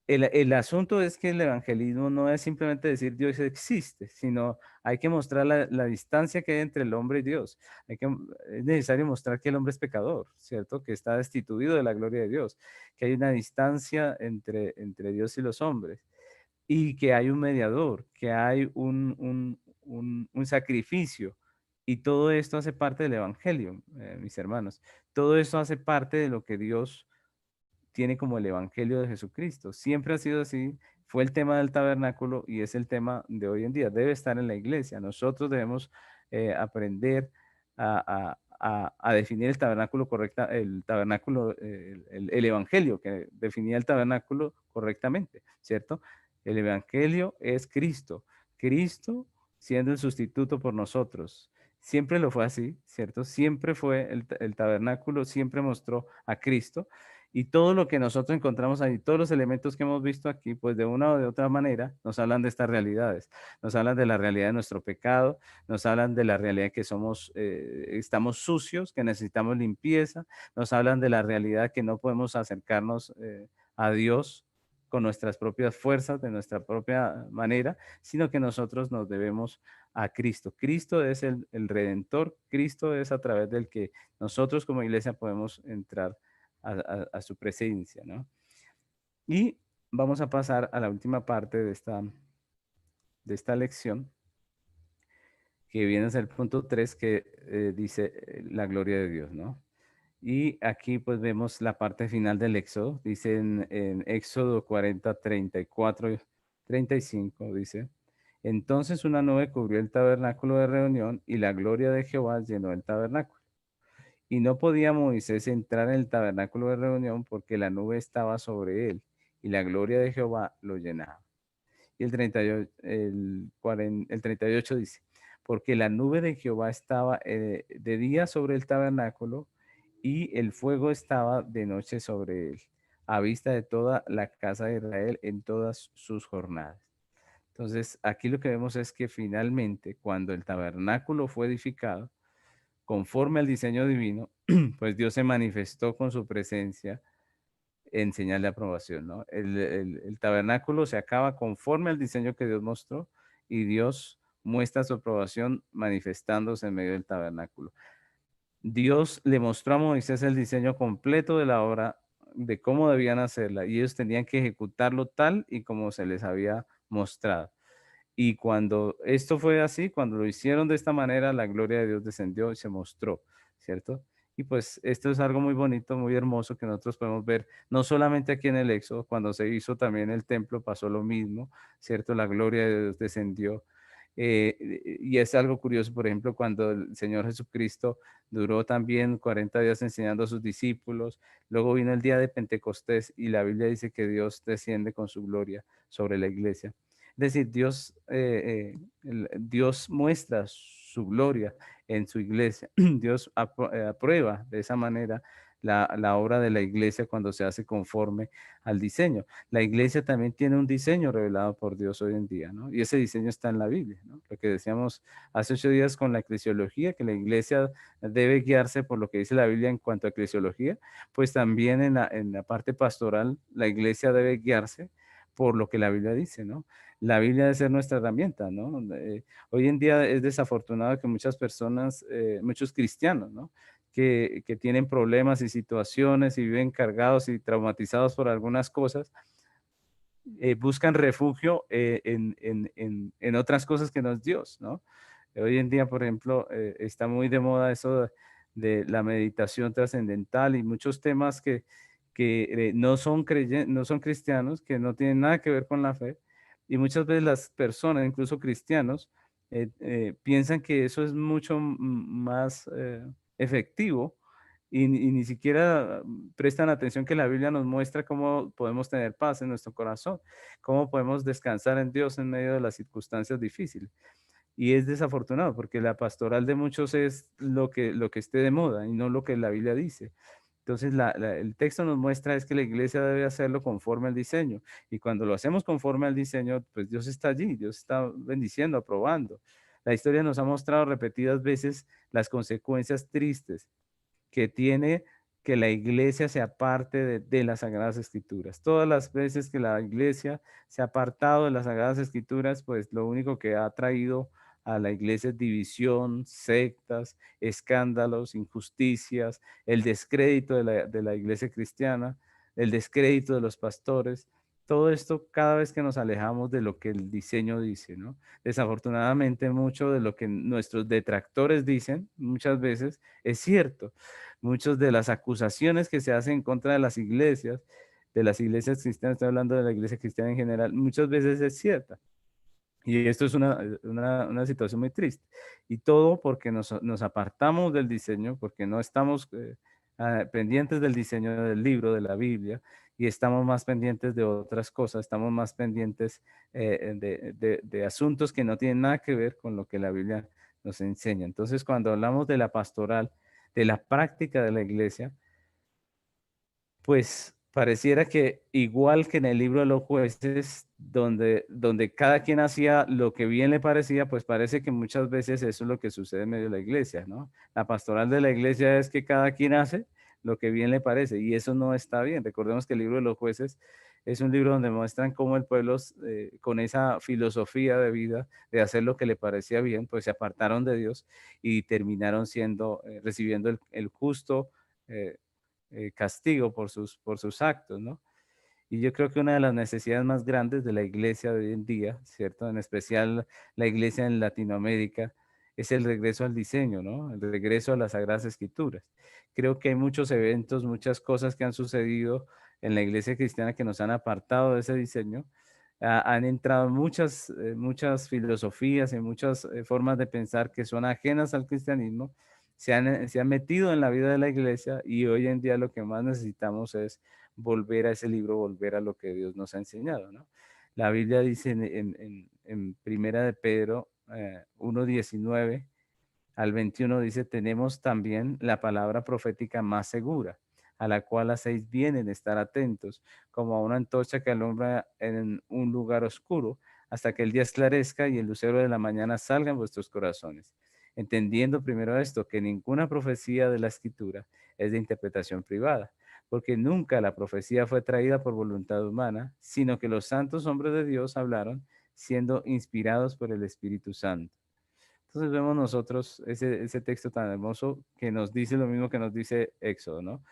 El asunto es que el evangelismo no es simplemente decir Dios existe, sino hay que mostrar la distancia que hay entre el hombre y Dios. Es necesario mostrar que el hombre es pecador, ¿cierto? Que está destituido de la gloria de Dios, que hay una distancia entre Dios y los hombres, y que hay un mediador, que hay un sacrificio. Y todo esto hace parte del evangelio, mis hermanos. Todo esto hace parte de lo que Dios tiene como el Evangelio de Jesucristo. Siempre ha sido así. Fue el tema del tabernáculo y es el tema de hoy en día. Debe estar en la iglesia. Nosotros debemos aprender a definir el tabernáculo correcta, el tabernáculo, el evangelio que definía el tabernáculo correctamente, ¿cierto? El evangelio es Cristo. Cristo siendo el sustituto por nosotros. Siempre lo fue así, ¿cierto? Siempre fue el tabernáculo, siempre mostró a Cristo, y todo lo que nosotros encontramos ahí, todos los elementos que hemos visto aquí, pues de una o de otra manera nos hablan de estas realidades, nos hablan de la realidad de nuestro pecado, nos hablan de la realidad de que estamos sucios, que necesitamos limpieza, nos hablan de la realidad que no podemos acercarnos a Dios con nuestras propias fuerzas, de nuestra propia manera, sino que nosotros nos debemos a Cristo. Cristo es el Redentor, Cristo es a través del que nosotros como iglesia podemos entrar a su presencia, ¿no? Y vamos a pasar a la última parte de esta lección, que viene a ser el punto 3, que dice la gloria de Dios, ¿no? Y aquí pues vemos la parte final del Éxodo, dice en Éxodo 40, 34, 35, dice, entonces una nube cubrió el tabernáculo de reunión y la gloria de Jehová llenó el tabernáculo. Y no podía Moisés entrar en el tabernáculo de reunión porque la nube estaba sobre él y la gloria de Jehová lo llenaba. Y el 38 dice, porque la nube de Jehová estaba de día sobre el tabernáculo y el fuego estaba de noche sobre él, a vista de toda la casa de Israel en todas sus jornadas. Entonces, aquí lo que vemos es que finalmente, cuando el tabernáculo fue edificado, conforme al diseño divino, pues Dios se manifestó con su presencia en señal de aprobación, ¿no? El tabernáculo se acaba conforme al diseño que Dios mostró y Dios muestra su aprobación manifestándose en medio del tabernáculo. Dios le mostró a Moisés el diseño completo de la obra, de cómo debían hacerla, y ellos tenían que ejecutarlo tal y como se les había mostrado. Y cuando esto fue así, cuando lo hicieron de esta manera, la gloria de Dios descendió y se mostró, ¿cierto? Y pues esto es algo muy bonito, muy hermoso que nosotros podemos ver, no solamente aquí en el Éxodo, cuando se hizo también el templo pasó lo mismo, ¿cierto? La gloria de Dios descendió. Y es algo curioso, por ejemplo, cuando el Señor Jesucristo duró también 40 días enseñando a sus discípulos, luego vino el día de Pentecostés y la Biblia dice que Dios desciende con su gloria sobre la iglesia. Es decir, Dios muestra su gloria en su iglesia. Dios aprueba de esa manera la obra de la iglesia cuando se hace conforme al diseño. La iglesia también tiene un diseño revelado por Dios hoy en día, ¿no? Y ese diseño está en la Biblia, ¿no? Lo que decíamos hace 8 días con la eclesiología, que la iglesia debe guiarse por lo que dice la Biblia en cuanto a eclesiología, pues también en la parte pastoral la iglesia debe guiarse por lo que la Biblia dice, ¿no? La Biblia debe ser nuestra herramienta, ¿no? Hoy en día es desafortunado que muchas personas, muchos cristianos, ¿no? Que tienen problemas y situaciones y viven cargados y traumatizados por algunas cosas, buscan refugio en otras cosas que no es Dios, ¿no? Hoy en día, por ejemplo, está muy de moda eso de la meditación trascendental y muchos temas que no son cristianos, que no tienen nada que ver con la fe. Y muchas veces las personas, incluso cristianos, piensan que eso es mucho más efectivo y ni siquiera prestan atención que la Biblia nos muestra cómo podemos tener paz en nuestro corazón, cómo podemos descansar en Dios en medio de las circunstancias difíciles. Y es desafortunado porque la pastoral de muchos es lo que esté de moda y no lo que la Biblia dice. Entonces, el texto nos muestra es que la iglesia debe hacerlo conforme al diseño. Y cuando lo hacemos conforme al diseño, pues Dios está allí, Dios está bendiciendo, aprobando. La historia nos ha mostrado repetidas veces las consecuencias tristes que tiene que la iglesia se aparte de las Sagradas Escrituras. Todas las veces que la iglesia se ha apartado de las Sagradas Escrituras, pues lo único que ha traído a la iglesia es división, sectas, escándalos, injusticias, el descrédito de la iglesia cristiana, el descrédito de los pastores. Todo esto cada vez que nos alejamos de lo que el diseño dice, ¿no? Desafortunadamente, mucho de lo que nuestros detractores dicen, muchas veces, es cierto. Muchas de las acusaciones que se hacen en contra de las iglesias cristianas, estoy hablando de la iglesia cristiana en general, muchas veces es cierta. Y esto es una situación muy triste. Y todo porque nos apartamos del diseño, porque no estamos pendientes del diseño del libro, de la Biblia, y estamos más pendientes de otras cosas, estamos más pendientes de asuntos que no tienen nada que ver con lo que la Biblia nos enseña. Entonces, cuando hablamos de la pastoral, de la práctica de la iglesia, pues pareciera que igual que en el libro de los jueces, donde cada quien hacía lo que bien le parecía, pues parece que muchas veces eso es lo que sucede en medio de la iglesia, ¿no? La pastoral de la iglesia es que cada quien hace lo que bien le parece y eso no está bien. Recordemos que el libro de los jueces es un libro donde muestran cómo el pueblo, con esa filosofía de vida, de hacer lo que le parecía bien, pues se apartaron de Dios y terminaron recibiendo el justo castigo por sus actos, ¿no? Y yo creo que una de las necesidades más grandes de la iglesia de hoy en día, ¿cierto? En especial la iglesia en Latinoamérica, es el regreso al diseño, ¿no? El regreso a las Sagradas Escrituras. Creo que hay muchos eventos, muchas cosas que han sucedido en la iglesia cristiana que nos han apartado de ese diseño. Han entrado muchas filosofías y muchas formas de pensar que son ajenas al cristianismo, se han metido en la vida de la iglesia y hoy en día lo que más necesitamos es volver a ese libro, volver a lo que Dios nos ha enseñado, ¿no? La Biblia dice en Primera de Pedro 1:19 al 21 dice, tenemos también la palabra profética más segura, a la cual hacéis bien en estar atentos, como a una antorcha que alumbra en un lugar oscuro, hasta que el día esclarezca y el lucero de la mañana salga en vuestros corazones. Entendiendo primero esto, que ninguna profecía de la Escritura es de interpretación privada, porque nunca la profecía fue traída por voluntad humana, sino que los santos hombres de Dios hablaron siendo inspirados por el Espíritu Santo. Entonces vemos nosotros ese texto tan hermoso que nos dice lo mismo que nos dice Éxodo, ¿no?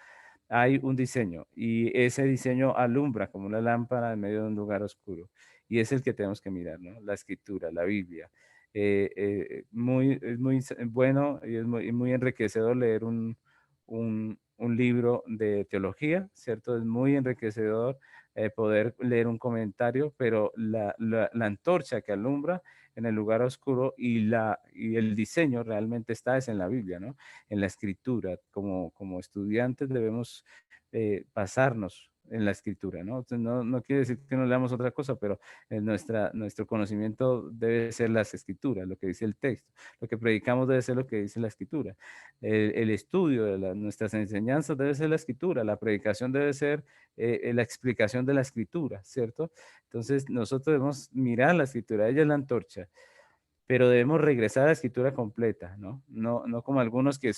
Hay un diseño y ese diseño alumbra como una lámpara en medio de un lugar oscuro y es el que tenemos que mirar, ¿no? La escritura, la Biblia. Es muy bueno y es muy enriquecedor leer un libro de teología, ¿cierto? Es muy enriquecedor poder leer un comentario, pero la antorcha que alumbra en el lugar oscuro y el diseño realmente está es en la Biblia, ¿no? En la escritura. Como estudiantes debemos basarnos en la escritura, ¿no? Entonces, no quiere decir que no leamos otra cosa, pero nuestro conocimiento debe ser las escrituras, lo que dice el texto. Lo que predicamos debe ser lo que dice la escritura. El estudio de nuestras enseñanzas debe ser la escritura. La predicación debe ser la explicación de la escritura, ¿cierto? Entonces, nosotros debemos mirar la escritura. Ella es la antorcha, pero debemos regresar a la escritura completa, ¿no? No como algunos que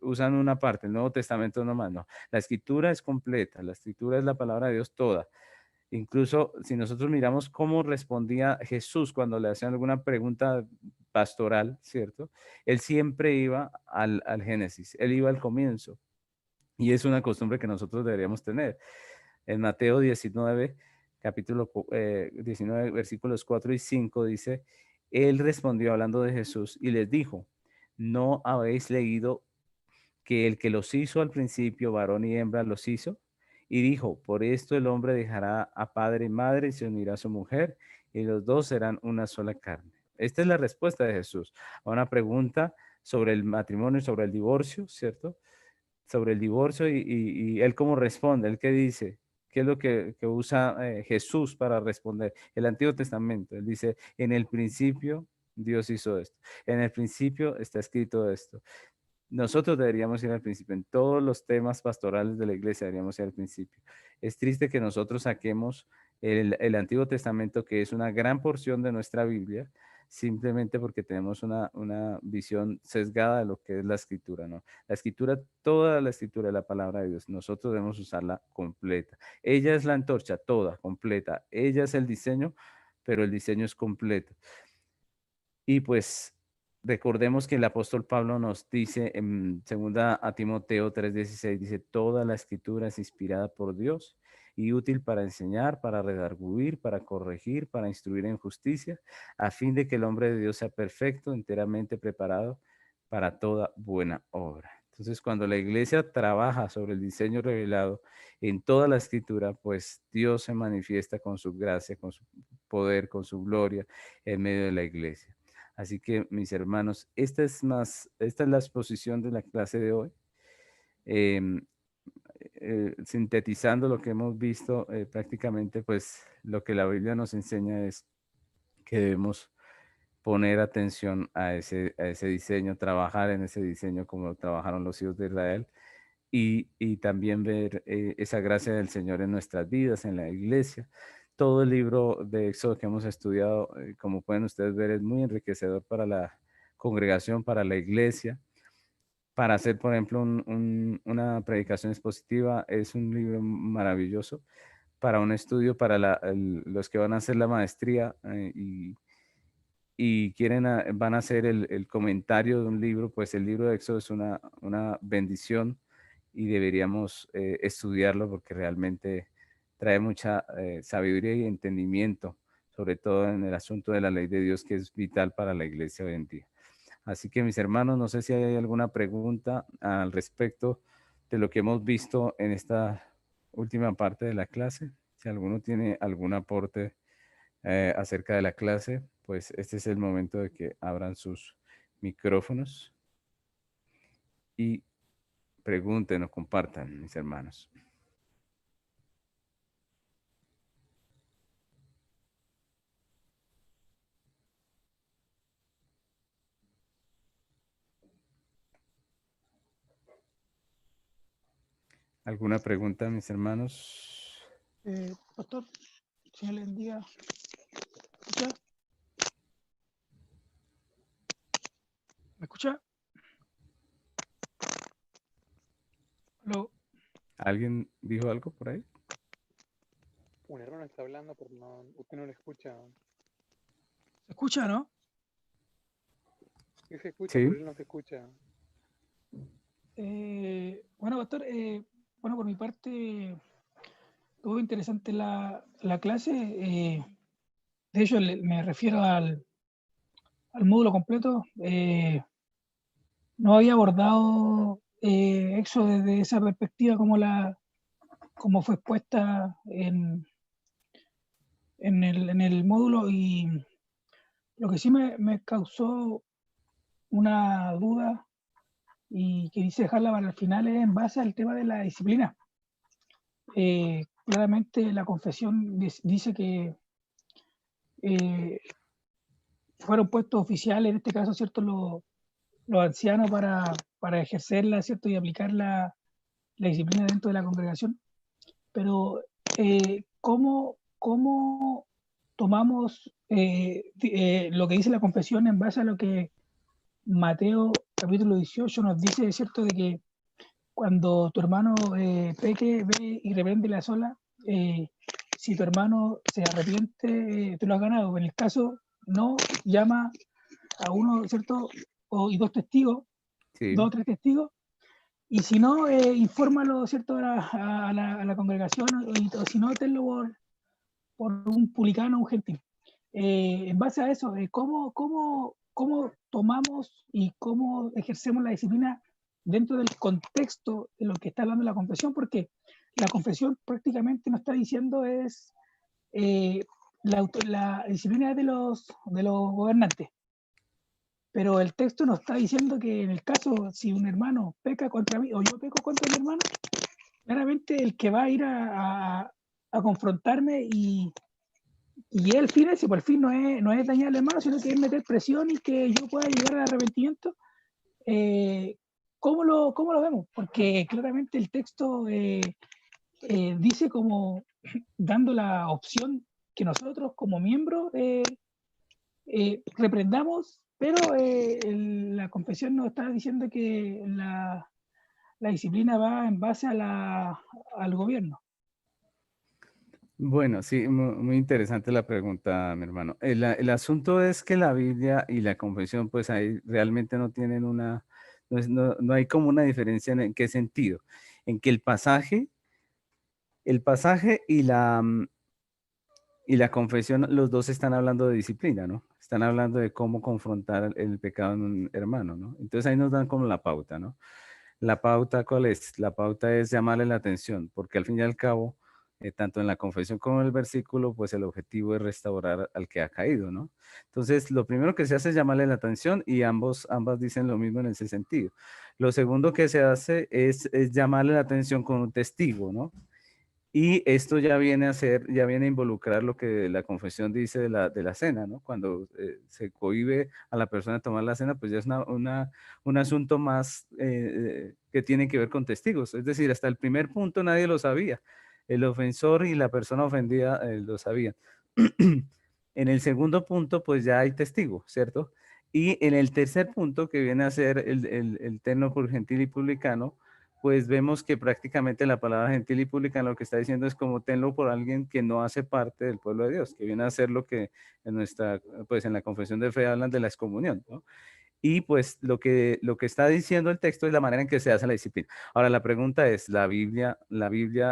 usan una parte, el Nuevo Testamento nomás, no. La escritura es completa, la escritura es la palabra de Dios toda. Incluso si nosotros miramos cómo respondía Jesús cuando le hacían alguna pregunta pastoral, ¿cierto? Él siempre iba al Génesis, él iba al comienzo. Y es una costumbre que nosotros deberíamos tener. En Mateo 19, capítulo 19, versículos 4 y 5 dice, Él respondió hablando de Jesús y les dijo, ¿no habéis leído que el que los hizo al principio, varón y hembra, los hizo? Y dijo, por esto el hombre dejará a padre y madre y se unirá a su mujer y los dos serán una sola carne. Esta es la respuesta de Jesús a una pregunta sobre el matrimonio y sobre el divorcio, ¿cierto? Sobre el divorcio y él cómo responde, él qué dice, qué es lo que usa Jesús para responder. El Antiguo Testamento, él dice, en el principio Dios hizo esto, en el principio está escrito esto. Nosotros deberíamos ir al principio, en todos los temas pastorales de la iglesia deberíamos ir al principio. Es triste que nosotros saquemos el Antiguo Testamento, que es una gran porción de nuestra Biblia, simplemente porque tenemos una visión sesgada de lo que es la escritura, ¿no? La escritura, toda la escritura es la palabra de Dios. Nosotros debemos usarla completa. Ella es la antorcha, toda, completa. Ella es el diseño, pero el diseño es completo. Y pues recordemos que el apóstol Pablo nos dice en segunda a Timoteo 3:16, dice, toda la escritura es inspirada por Dios y útil para enseñar, para redarguir, para corregir, para instruir en justicia, a fin de que el hombre de Dios sea perfecto, enteramente preparado para toda buena obra. Entonces, cuando la iglesia trabaja sobre el diseño revelado en toda la escritura, pues Dios se manifiesta con su gracia, con su poder, con su gloria en medio de la iglesia. Así que, mis hermanos, esta es la exposición de la clase de hoy. Em, Sintetizando lo que hemos visto, prácticamente, pues lo que la Biblia nos enseña es que debemos poner atención a ese diseño, trabajar en ese diseño como trabajaron los hijos de Israel y también ver esa gracia del Señor en nuestras vidas, en la iglesia. Todo el libro de Éxodo que hemos estudiado, como pueden ustedes ver, es muy enriquecedor para la congregación, para la iglesia. Para hacer, por ejemplo, una predicación expositiva, es un libro maravilloso. Para un estudio, para los que van a hacer la maestría y van a hacer el comentario de un libro, pues el libro de Éxodo es una bendición y deberíamos estudiarlo porque realmente trae mucha sabiduría y entendimiento, sobre todo en el asunto de la ley de Dios, que es vital para la iglesia hoy en día. Así que mis hermanos, no sé si hay alguna pregunta al respecto de lo que hemos visto en esta última parte de la clase. Si alguno tiene algún aporte acerca de la clase, pues este es el momento de que abran sus micrófonos y pregunten o compartan, mis hermanos. ¿Alguna pregunta, mis hermanos? Pastor, Señor le bendiga. ¿Escucha? ¿Me escucha? ¿Aló? ¿Alguien dijo algo por ahí? Un hermano está hablando, pero no, usted no lo escucha. ¿Se escucha, no? Sí se escucha, Sí. pero él no se escucha. Bueno, Pastor, bueno, por mi parte, estuvo interesante la clase. De hecho, me refiero al módulo completo. No había abordado eso desde esa perspectiva como fue expuesta en el módulo, y lo que sí me causó una duda y que quise dejarla para el final es en base al tema de la disciplina. Claramente la confesión dice que fueron puestos oficiales, en este caso, ¿cierto?, los ancianos para ejercerla, ¿cierto?, y aplicar la disciplina dentro de la congregación. Pero, ¿cómo tomamos lo que dice la confesión en base a lo que Mateo capítulo 18 nos dice, ¿cierto?, de que cuando tu hermano peque, ve y repréndele sola? Si tu hermano se arrepiente, te lo has ganado. En el caso, no, llama a uno, ¿cierto? Y dos testigos, Sí. 2 o 3 testigos, y si no, infórmalo, ¿cierto?, a la congregación, o si no, tenlo por un publicano, un gentil. En base a eso, ¿cómo tomamos y cómo ejercemos la disciplina dentro del contexto de lo que está hablando la confesión? Porque la confesión prácticamente nos está diciendo es la disciplina es de los gobernantes, pero el texto nos está diciendo que en el caso, si un hermano peca contra mí o yo peco contra mi hermano, claramente el que va a ir a confrontarme y el fin ese, por el fin no es dañar al hermano, sino que es meter presión y que yo pueda llegar al arrepentimiento. ¿Cómo lo vemos? Porque claramente el texto dice como dando la opción que nosotros como miembros reprendamos, pero la confesión nos está diciendo que la disciplina va en base al gobierno. Bueno, sí, muy interesante la pregunta, mi hermano. El asunto es que la Biblia y la confesión, pues ahí realmente no tienen no hay como una diferencia en qué sentido. En que el pasaje y la confesión, los dos están hablando de disciplina, ¿no? Están hablando de cómo confrontar el pecado en un hermano, ¿no? Entonces ahí nos dan como la pauta, ¿no? La pauta, ¿cuál es? La pauta es llamarle la atención, porque al fin y al cabo, tanto en la confesión como en el versículo, pues el objetivo es restaurar al que ha caído, ¿no? Entonces, lo primero que se hace es llamarle la atención y ambas dicen lo mismo en ese sentido. Lo segundo que se hace es llamarle la atención con un testigo, ¿no? Y esto ya viene ya viene a involucrar lo que la confesión dice de la cena, ¿no? Cuando se cohíbe a la persona de tomar la cena, pues ya es un asunto más que tiene que ver con testigos. Es decir, hasta el primer punto nadie lo sabía. El ofensor y la persona ofendida lo sabían. En el segundo punto, pues ya hay testigo, ¿cierto? Y en el tercer punto, que viene a ser el terno por gentil y publicano, pues vemos que prácticamente la palabra gentil y publicano lo que está diciendo es como tenlo por alguien que no hace parte del pueblo de Dios, que viene a ser lo que en pues en la confesión de fe hablan de la excomunión, ¿no? Y pues lo que está diciendo el texto es la manera en que se hace la disciplina. Ahora la pregunta es, la Biblia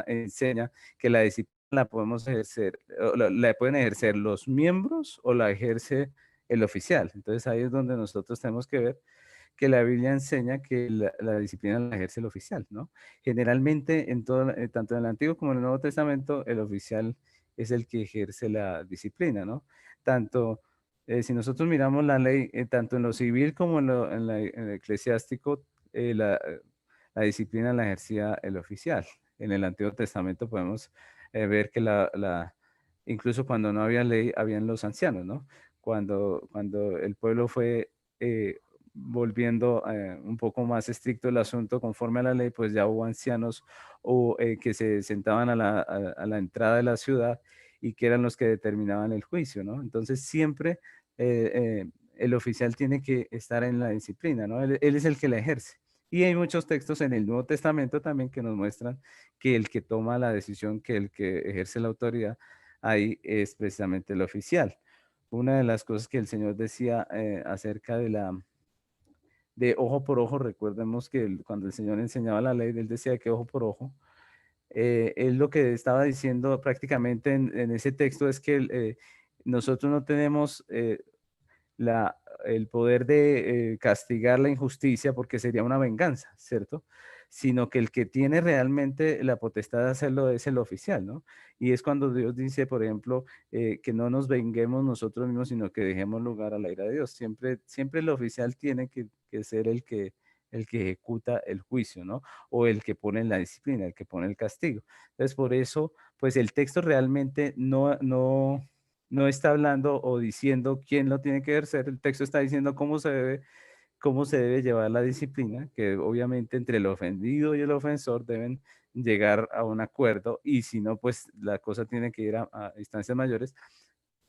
enseña que la disciplina la podemos ejercer, o la pueden ejercer los miembros o la ejerce el oficial. Entonces ahí es donde nosotros tenemos que ver que la Biblia enseña que la disciplina la ejerce el oficial, ¿no? Generalmente, en todo, tanto en el Antiguo como en el Nuevo Testamento, el oficial es el que ejerce la disciplina, ¿no? Tanto, si nosotros miramos la ley, tanto en lo civil como en el eclesiástico, la disciplina la ejercía el oficial. En el Antiguo Testamento podemos ver que incluso cuando no había ley, habían los ancianos, ¿no? Cuando el pueblo fue volviendo un poco más estricto el asunto conforme a la ley, pues ya hubo ancianos que se sentaban a la entrada de la ciudad y que eran los que determinaban el juicio, ¿no? Entonces siempre el oficial tiene que estar en la disciplina, ¿no? Él es el que la ejerce. Y hay muchos textos en el Nuevo Testamento también que nos muestran que el que toma la decisión, que el que ejerce la autoridad, ahí es precisamente el oficial. Una de las cosas que el Señor decía acerca de ojo por ojo, recordemos que cuando el Señor enseñaba la ley, él decía que ojo por ojo. Él lo que estaba diciendo prácticamente en ese texto es que nosotros no tenemos el poder de castigar la injusticia porque sería una venganza, ¿cierto? Sino que el que tiene realmente la potestad de hacerlo es el oficial, ¿no? Y es cuando Dios dice, por ejemplo, que no nos venguemos nosotros mismos, sino que dejemos lugar a la ira de Dios. Siempre el oficial tiene que ser el que ejecuta el juicio, ¿no? O el que pone la disciplina, el que pone el castigo. Entonces, por eso, pues el texto realmente no está hablando o diciendo quién lo tiene que ejercer, el texto está diciendo cómo se debe llevar la disciplina, que obviamente entre el ofendido y el ofensor deben llegar a un acuerdo y si no, pues la cosa tiene que ir a instancias mayores.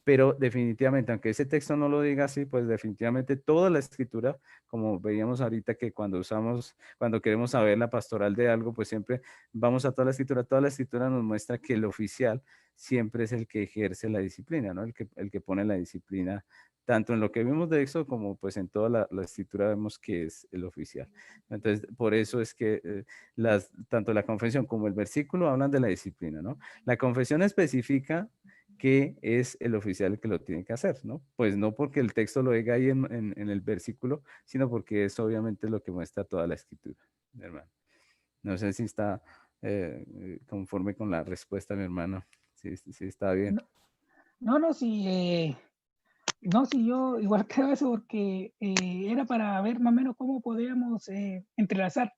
Pero definitivamente, aunque ese texto no lo diga así, pues definitivamente toda la escritura, como veíamos ahorita que cuando queremos saber la pastoral de algo, pues siempre vamos a toda la escritura nos muestra que el oficial siempre es el que ejerce la disciplina, ¿no? El que pone la disciplina, tanto en lo que vimos de eso como pues en toda la escritura vemos que es el oficial. Entonces, por eso es que tanto la confesión como el versículo hablan de la disciplina, ¿no? La confesión especifica que es el oficial el que lo tiene que hacer, ¿no? Pues no porque el texto lo diga ahí en el versículo, sino porque es obviamente lo que muestra toda la escritura, mi hermano. No sé si está conforme con la respuesta, mi hermano. Sí está bien. No, sí, no, sí, yo igual creo eso porque era para ver más o menos cómo podíamos entrelazar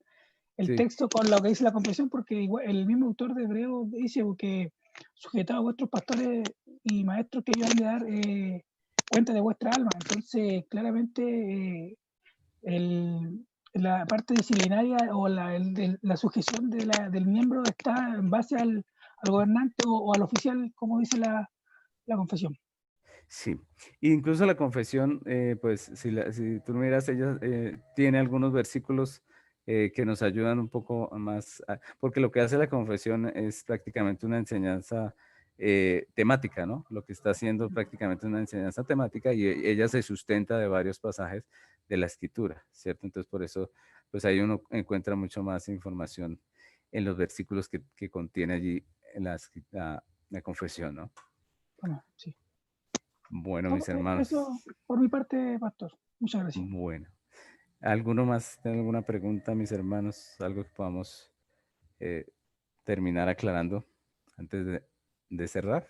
el Sí, texto con lo que dice la confesión, porque igual, el mismo autor de Hebreo dice que sujetado a vuestros pastores y maestros que ellos han de dar cuenta de vuestra alma. Entonces, claramente, la parte disciplinaria o la sujeción del miembro está en base al gobernante o al oficial, como dice la confesión. sí. Incluso la confesión, pues si tú miras, ella tiene algunos versículos que nos ayudan un poco más, porque lo que hace la confesión es prácticamente una enseñanza temática, ¿no? Lo que está haciendo prácticamente una enseñanza temática y ella se sustenta de varios pasajes de la escritura, ¿cierto? Entonces por eso, pues ahí uno encuentra mucho más información en los versículos que contiene allí en la confesión, ¿no? Bueno, sí. Bueno, No, mis hermanos. eso por mi parte, pastor. Muchas gracias. Bueno, ¿alguno más tiene alguna pregunta, mis hermanos? Algo que podamos eh, terminar aclarando antes de cerrar.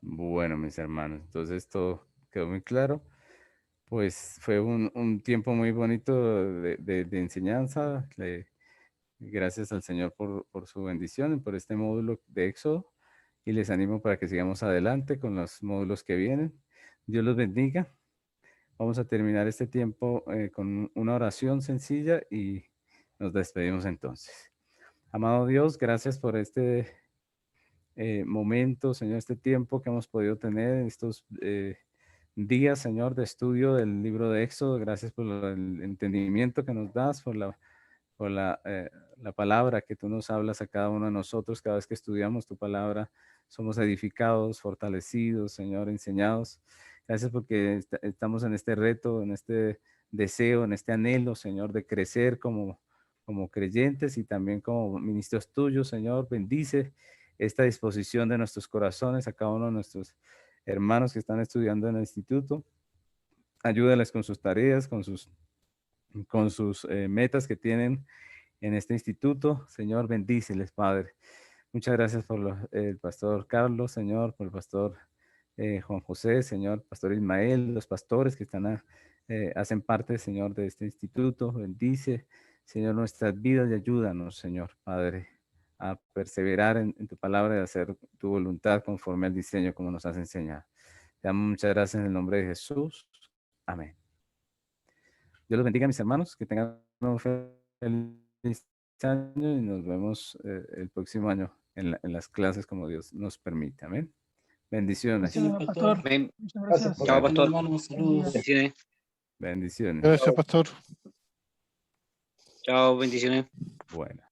Bueno, mis hermanos, entonces todo quedó muy claro. Pues fue un tiempo muy bonito de enseñanza. Gracias al Señor por su bendición y por este módulo de Éxodo. Y les animo para que sigamos adelante con los módulos que vienen. Dios los bendiga. Vamos a terminar este tiempo con una oración sencilla y nos despedimos entonces. Amado Dios, gracias por este momento, Señor, este tiempo que hemos podido tener, estos días, Señor, de estudio del libro de Éxodo. Gracias por el entendimiento que nos das, por la palabra que tú nos hablas a cada uno de nosotros. Cada vez que estudiamos tu palabra, somos edificados, fortalecidos, Señor, enseñados. Gracias porque estamos en este reto, en este deseo, en este anhelo, Señor, de crecer como creyentes y también como ministros tuyos, Señor. Bendice esta disposición de nuestros corazones a cada uno de nuestros hermanos que están estudiando en el instituto. Ayúdales con sus tareas, con sus metas que tienen en este instituto. Señor, bendíceles, Padre. Muchas gracias por el pastor Carlos, Señor, por el pastor Juan José, Señor, pastor Ismael, los pastores que hacen parte, Señor, de este instituto. Bendice, Señor, nuestras vidas y ayúdanos, Señor, Padre, a perseverar en tu palabra y a hacer tu voluntad conforme al diseño como nos has enseñado. Te damos muchas gracias en el nombre de Jesús. Amén. Dios los bendiga, mis hermanos, que tengan un feliz año y nos vemos el próximo año en las clases como Dios nos permite. Amén. Bendiciones. Gracias, pastor. Amén. Muchas gracias. Chao, pastor. Hermanos, saludos. Bendiciones. Bendiciones. Gracias, pastor. Chao, bendiciones. Bueno.